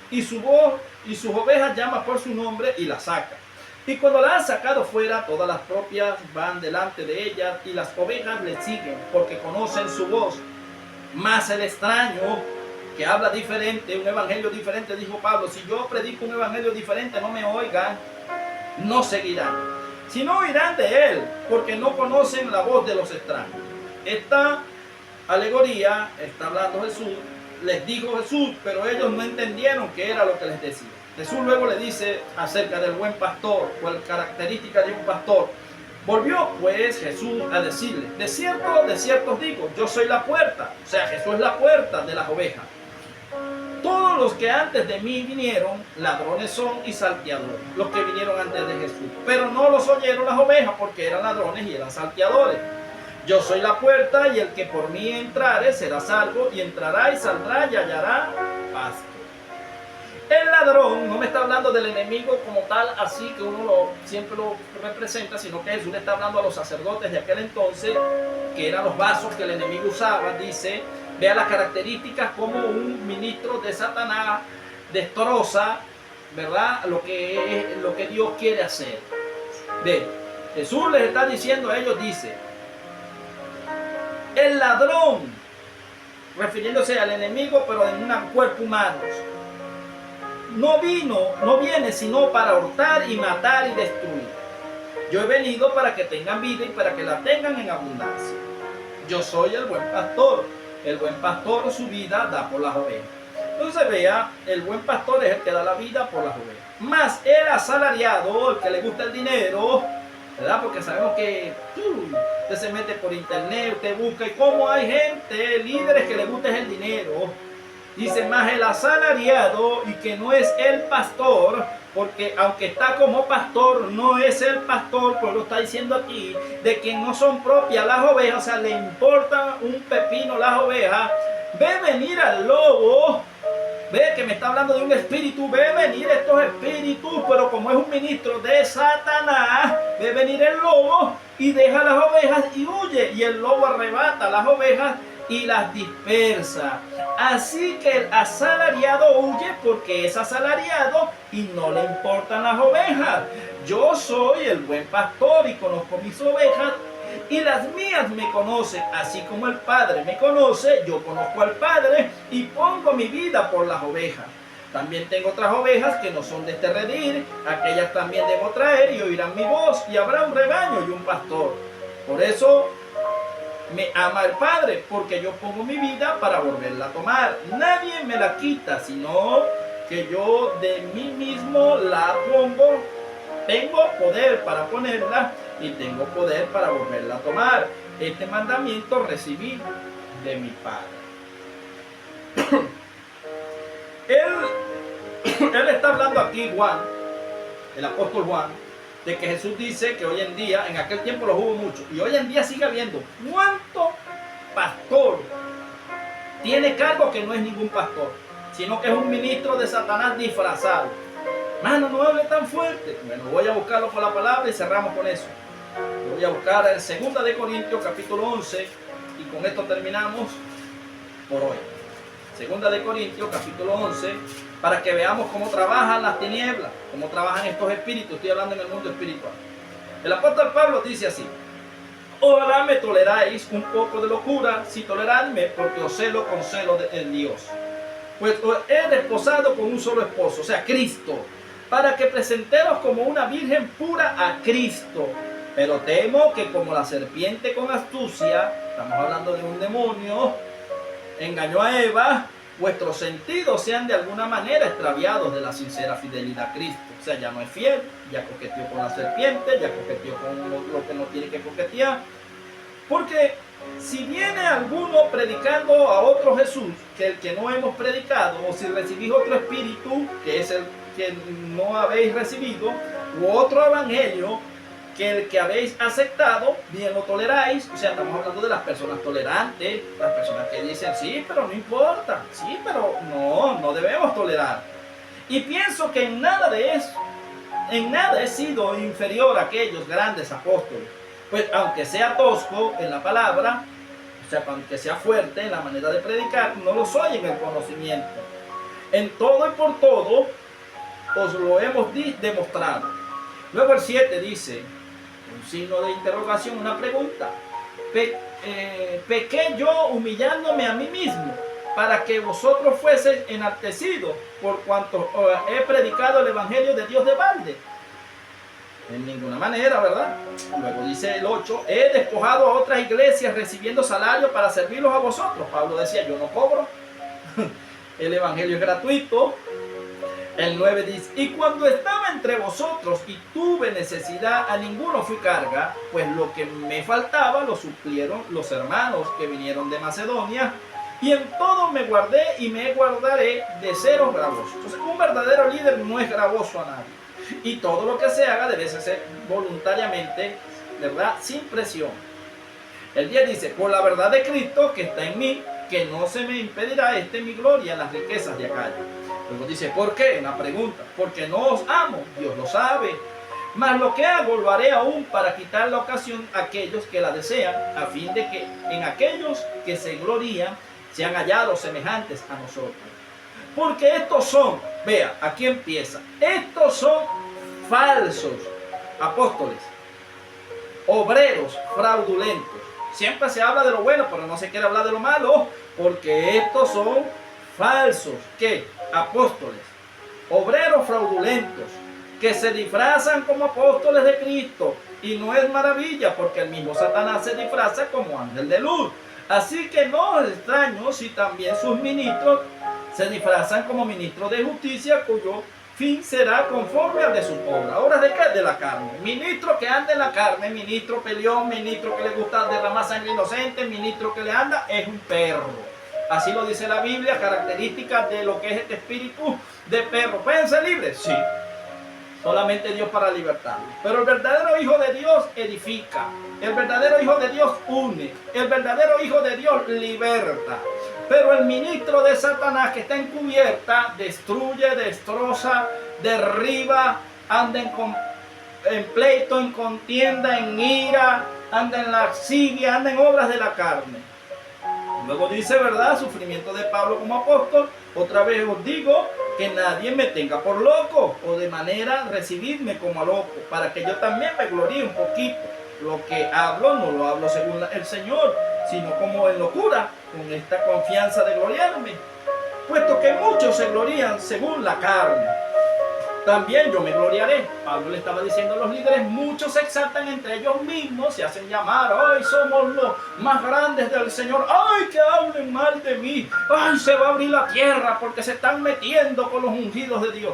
y su voz y sus ovejas llama por su nombre y las saca. Y cuando la han sacado fuera, todas las propias van delante de ellas, y las ovejas le siguen, porque conocen su voz. Mas el extraño, que habla diferente, un evangelio diferente, dijo Pablo, si yo predico un evangelio diferente, no me oigan, no seguirán, sino oirán de él, porque no conocen la voz de los extraños. Esta alegoría está hablando Jesús, les dijo Jesús, pero ellos no entendieron qué era lo que les decía. Jesús luego le dice acerca del buen pastor, o la característica de un pastor. Volvió pues Jesús a decirle, de cierto os digo, yo soy la puerta. O sea, Jesús es la puerta de las ovejas. Todos los que antes de mí vinieron, ladrones son y salteadores, los que vinieron antes de Jesús. Pero no los oyeron las ovejas, porque eran ladrones y eran salteadores. Yo soy la puerta, y el que por mí entrare será salvo, y entrará y saldrá y hallará pasto. El ladrón no me está hablando del enemigo como tal, así que uno siempre lo representa, sino que Jesús le está hablando a los sacerdotes de aquel entonces, que eran los vasos que el enemigo usaba. Dice, vea las características como un ministro de Satanás destroza, ¿verdad?, lo que Dios quiere hacer. Ve, Jesús les está diciendo a ellos, dice, el ladrón, refiriéndose al enemigo, pero en un cuerpo humano, no viene sino para hurtar y matar y destruir. Yo he venido para que tengan vida y para que la tengan en abundancia. Yo soy el buen pastor. El buen pastor su vida da por las ovejas. Entonces vea, el buen pastor es el que da la vida por las ovejas. Más el asalariado, el que le gusta el dinero, ¿verdad? Porque sabemos que usted se mete por internet, usted busca, y como hay gente, líderes que le gusta el dinero. Dice, más el asalariado, y que no es el pastor, porque aunque está como pastor, no es el pastor, pues lo está diciendo aquí, de que no son propias las ovejas, o sea, le importa un pepino las ovejas. Ve venir al lobo, ve que me está hablando de un espíritu, ve venir estos espíritus, pero como es un ministro de Satanás, ve venir el lobo y deja las ovejas y huye, y el lobo arrebata las ovejas y las dispersa. Así que el asalariado huye porque es asalariado y no le importan las ovejas. Yo soy el buen pastor y conozco mis ovejas, y las mías me conocen, así como el Padre me conoce. Yo conozco al Padre y pongo mi vida por las ovejas. También tengo otras ovejas que no son de este redil, aquellas también debo traer, y oirán mi voz, y habrá un rebaño y un pastor. Por eso me ama el Padre, porque yo pongo mi vida para volverla a tomar. Nadie me la quita, sino que yo de mí mismo la pongo. Tengo poder para ponerla y tengo poder para volverla a tomar. Este mandamiento recibí de mi Padre. Él está hablando aquí, Juan, el apóstol Juan, de que Jesús dice que hoy en día, en aquel tiempo los hubo mucho, y hoy en día sigue habiendo. ¿Cuánto pastor tiene cargo que no es ningún pastor, sino que es un ministro de Satanás disfrazado? Mano, no hable tan fuerte. Bueno, voy a buscarlo por la palabra y cerramos con eso. Voy a buscar el 2 de Corintios capítulo 11, y con esto terminamos por hoy. 2 de Corintios capítulo 11, para que veamos cómo trabajan las tinieblas, cómo trabajan estos espíritus. Estoy hablando en el mundo espiritual. El apóstol Pablo dice así: ojalá me toleráis un poco de locura, si toleradme, porque os celo con celo de Dios. Pues os he desposado con un solo esposo, o sea, Cristo, para que presentemos como una virgen pura a Cristo. Pero temo que como la serpiente con astucia, estamos hablando de un demonio, engañó a Eva, vuestros sentidos sean de alguna manera extraviados de la sincera fidelidad a Cristo. O sea, ya no es fiel, ya coqueteó con la serpiente, ya coqueteó con lo que no tiene que coquetear. Porque si viene alguno predicando a otro Jesús que el que no hemos predicado, o si recibís otro espíritu que es el que no habéis recibido, u otro evangelio que el que habéis aceptado, bien lo toleráis. O sea, estamos hablando de las personas tolerantes, las personas que dicen, sí, pero no importa, sí, pero no debemos tolerar. Y pienso que en nada de eso, en nada he sido inferior a aquellos grandes apóstoles. Pues aunque sea tosco en la palabra, o sea, aunque sea fuerte en la manera de predicar, no lo soy en el conocimiento. En todo y por todo os lo hemos demostrado. Luego el 7 dice, un signo de interrogación, una pregunta. Pequé yo humillándome a mí mismo para que vosotros fueseis enaltecidos por cuanto he predicado el evangelio de Dios de balde. En ninguna manera, ¿verdad? Luego dice el 8, he despojado a otras iglesias recibiendo salario para servirlos a vosotros. Pablo decía, yo no cobro. El evangelio es gratuito. El 9 dice, y cuando estaba entre vosotros y tuve necesidad, a ninguno fui carga, pues lo que me faltaba lo suplieron los hermanos que vinieron de Macedonia, y en todo me guardé y me guardaré de seros gravosos. Entonces, un verdadero líder no es gravoso a nadie. Y todo lo que se haga debe ser voluntariamente, ¿verdad? Sin presión. El 10 dice, por la verdad de Cristo que está en mí, que no se me impedirá mi gloria en las riquezas de acá. Luego dice, ¿por qué? Una pregunta. Porque no os amo, Dios lo sabe. Mas lo que hago lo haré aún para quitar la ocasión a aquellos que la desean, a fin de que en aquellos que se glorían sean hallados semejantes a nosotros. Porque estos son, vea, aquí empieza, estos son falsos apóstoles, obreros fraudulentos. Siempre se habla de lo bueno, pero no se quiere hablar de lo malo, porque estos son falsos, ¿qué? Apóstoles, obreros fraudulentos, que se disfrazan como apóstoles de Cristo. Y no es maravilla, porque el mismo Satanás se disfraza como ángel de luz. Así que no es extraño si también sus ministros se disfrazan como ministros de justicia, cuyo fin será conforme al de su obra. ¿Obras de qué? De la carne. Ministro que anda en la carne, ministro peleón, ministro que le gusta derramar sangre inocente, ministro que le anda, es un perro. Así lo dice la Biblia, características de lo que es este espíritu de perro. ¿Pueden ser libres? Sí. Solamente Dios para libertarlos. Pero el verdadero Hijo de Dios edifica. El verdadero Hijo de Dios une. El verdadero Hijo de Dios liberta. Pero el ministro de Satanás que está encubierta destruye, destroza, derriba, anda en pleito, en contienda, en ira, anda en lascivia, anda en obras de la carne. Luego dice, ¿verdad? Sufrimiento de Pablo como apóstol. Otra vez os digo que nadie me tenga por loco, o de manera recibidme como a loco, para que yo también me gloríe un poquito. Lo que hablo no lo hablo según el Señor, sino como en locura, con esta confianza de gloriarme, puesto que muchos se glorían según la carne. También yo me gloriaré. Pablo le estaba diciendo a los líderes, muchos se exaltan entre ellos mismos, se hacen llamar, ay, somos los más grandes del Señor, ay, que hablen mal de mí, ay, se va a abrir la tierra porque se están metiendo con los ungidos de Dios.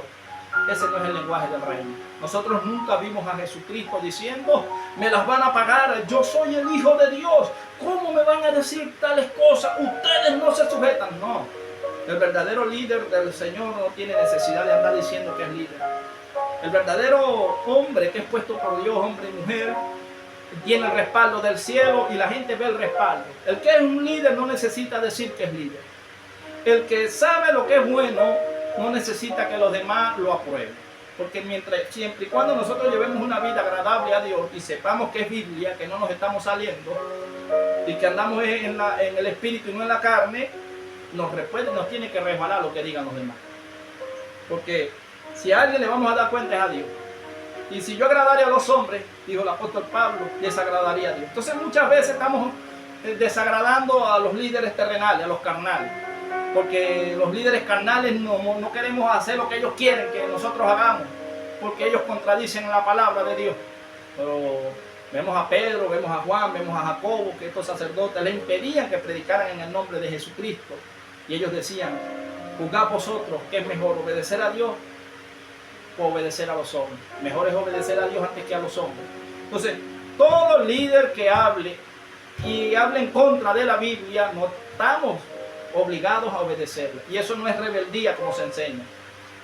Ese no es el lenguaje del reino. Nosotros nunca vimos a Jesucristo diciendo, me las van a pagar, yo soy el Hijo de Dios, ¿cómo me van a decir tales cosas? Ustedes no se sujetan. No, el verdadero líder del Señor no tiene necesidad de andar diciendo que es líder. El verdadero hombre que es puesto por Dios, hombre y mujer, tiene el respaldo del cielo y la gente ve el respaldo. El que es un líder no necesita decir que es líder. El que sabe lo que es bueno no necesita que los demás lo aprueben. Porque siempre y cuando nosotros llevemos una vida agradable a Dios y sepamos que es Biblia, que no nos estamos saliendo y que andamos en el espíritu y no en la carne, nos tiene que resbalar lo que digan los demás. Porque si a alguien le vamos a dar cuenta es a Dios. Y si yo agradara a los hombres, dijo el apóstol Pablo, desagradaría a Dios. Entonces muchas veces estamos desagradando a los líderes terrenales, a los carnales. Porque los líderes carnales no queremos hacer lo que ellos quieren que nosotros hagamos, porque ellos contradicen la palabra de Dios. Pero vemos a Pedro, vemos a Juan, vemos a Jacobo, que estos sacerdotes le impedían que predicaran en el nombre de Jesucristo. Y ellos decían, juzgad vosotros, ¿qué es mejor, obedecer a Dios o obedecer a los hombres? Mejor es obedecer a Dios antes que a los hombres. Entonces, todo líder que hable y habla en contra de la Biblia, no estamos obligados a obedecerla. Y eso no es rebeldía como se enseña.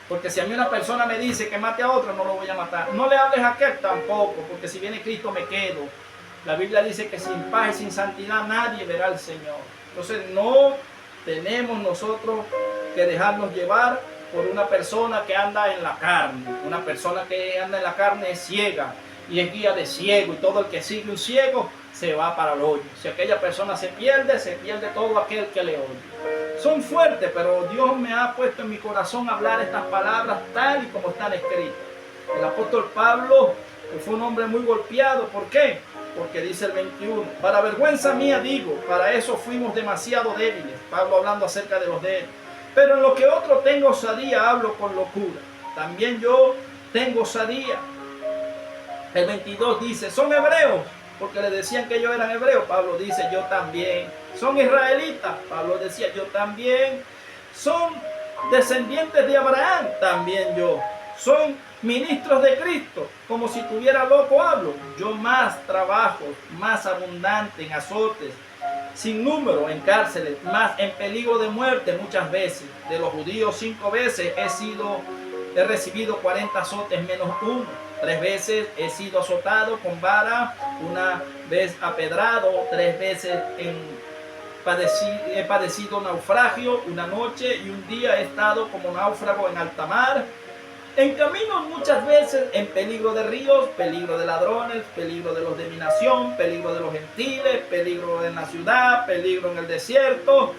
Porque si a mí una persona me dice que mate a otro, no lo voy a matar. No le hables a aquel tampoco, porque si viene Cristo me quedo. La Biblia dice que sin paz y sin santidad nadie verá al Señor. Entonces no tenemos nosotros que dejarnos llevar por una persona que anda en la carne. Una persona que anda en la carne es ciega y es guía de ciego, y todo el que sigue un ciego se va para el hoyo. Si aquella persona se pierde todo aquel que le oye. Son fuertes, pero Dios me ha puesto en mi corazón hablar estas palabras tal y como están escritas. El apóstol Pablo fue un hombre muy golpeado. ¿Por qué? Porque dice el 21, para vergüenza mía digo, para eso fuimos demasiado débiles. Pablo hablando acerca de los débiles. Pero en lo que otro tengo osadía, hablo con locura. También yo tengo osadía. El 22 dice, son hebreos, porque le decían que ellos eran hebreos. Pablo dice, yo también. Son israelitas. Pablo decía, yo también. Son descendientes de Abraham, también yo. Son ministros de Cristo, como si tuviera loco hablo. Yo más trabajo, más abundante en azotes, sin número en cárceles, más en peligro de muerte muchas veces. De los judíos 5 veces he recibido 40 azotes menos uno. 3 veces he sido azotado con vara, 1 vez apedrado, 3 veces he padecido naufragio, 1 noche y 1 día he estado como náufrago en alta mar. En camino muchas veces en peligro de ríos, peligro de ladrones, peligro de los de mi nación, peligro de los gentiles, peligro en la ciudad, peligro en el desierto,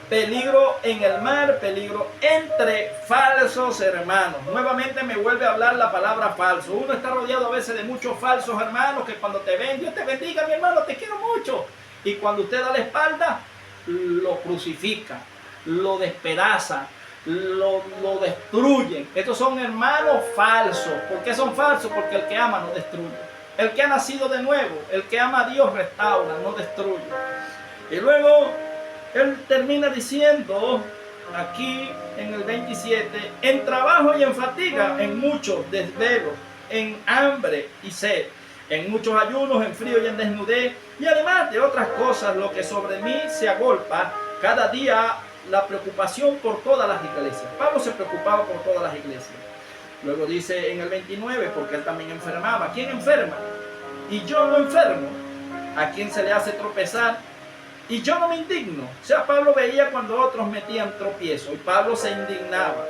peligro en el mar, peligro entre falsos hermanos. Nuevamente me vuelve a hablar la palabra falso. Uno está rodeado a veces de muchos falsos hermanos que cuando te ven, Dios te bendiga mi hermano, te quiero mucho. Y cuando usted da la espalda, lo crucifica, lo despedaza, lo destruyen. Estos son hermanos falsos. ¿Por qué son falsos? Porque el que ama no destruye. El que ha nacido de nuevo, el que ama a Dios restaura, no destruye. Y luego él termina diciendo aquí en el 27, en trabajo y en fatiga, en muchos desvelos, en hambre y sed, en muchos ayunos, en frío y en desnudez, y además de otras cosas, lo que sobre mí se agolpa cada día, la preocupación por todas las iglesias. Pablo se preocupaba por todas las iglesias. Luego dice en el 29, porque él también enfermaba. ¿Quién enferma? Y yo no enfermo. ¿A quién se le hace tropezar? Y yo no me indigno. O sea, Pablo veía cuando otros metían tropiezo y Pablo se indignaba.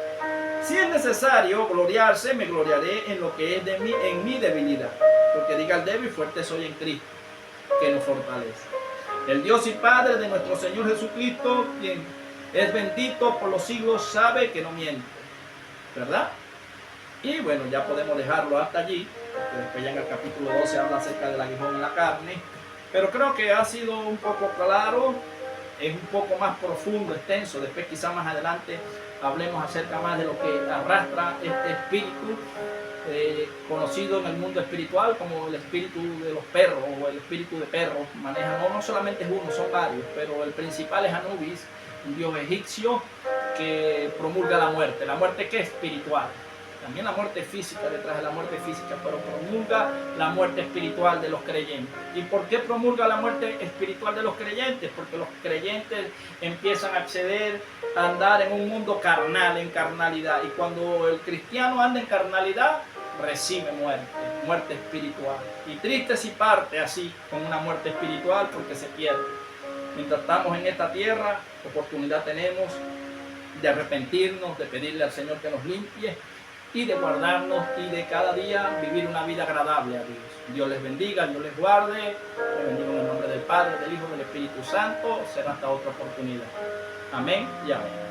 Si es necesario gloriarse, me gloriaré en lo que es de mí, en mi debilidad. Porque diga el débil, fuerte soy en Cristo, que nos fortalece. El Dios y Padre de nuestro Señor Jesucristo, quien es bendito por los siglos, sabe que no miente, ¿verdad? Y bueno, ya podemos dejarlo hasta allí, porque después ya en el capítulo 12 habla acerca del aguijón en la carne. Pero creo que ha sido un poco claro, es un poco más profundo, extenso. Después quizá más adelante hablemos acerca más de lo que arrastra este espíritu, conocido en el mundo espiritual como el espíritu de los perros o el espíritu de perros. Maneja, no solamente es uno, son varios, pero el principal es Anubis, un dios egipcio que promulga la muerte que es espiritual. También la muerte física, detrás de la muerte física, pero promulga la muerte espiritual de los creyentes. ¿Y por qué promulga la muerte espiritual de los creyentes? Porque los creyentes empiezan a acceder a andar en un mundo carnal, en carnalidad. Y cuando el cristiano anda en carnalidad, recibe muerte espiritual. Y triste si parte así, con una muerte espiritual, porque se pierde. Mientras estamos en esta tierra, oportunidad tenemos de arrepentirnos, de pedirle al Señor que nos limpie y de guardarnos y de cada día vivir una vida agradable a Dios. Dios les bendiga, Dios les guarde. Les bendigo en el nombre del Padre, del Hijo y del Espíritu Santo. Será hasta otra oportunidad. Amén y amén.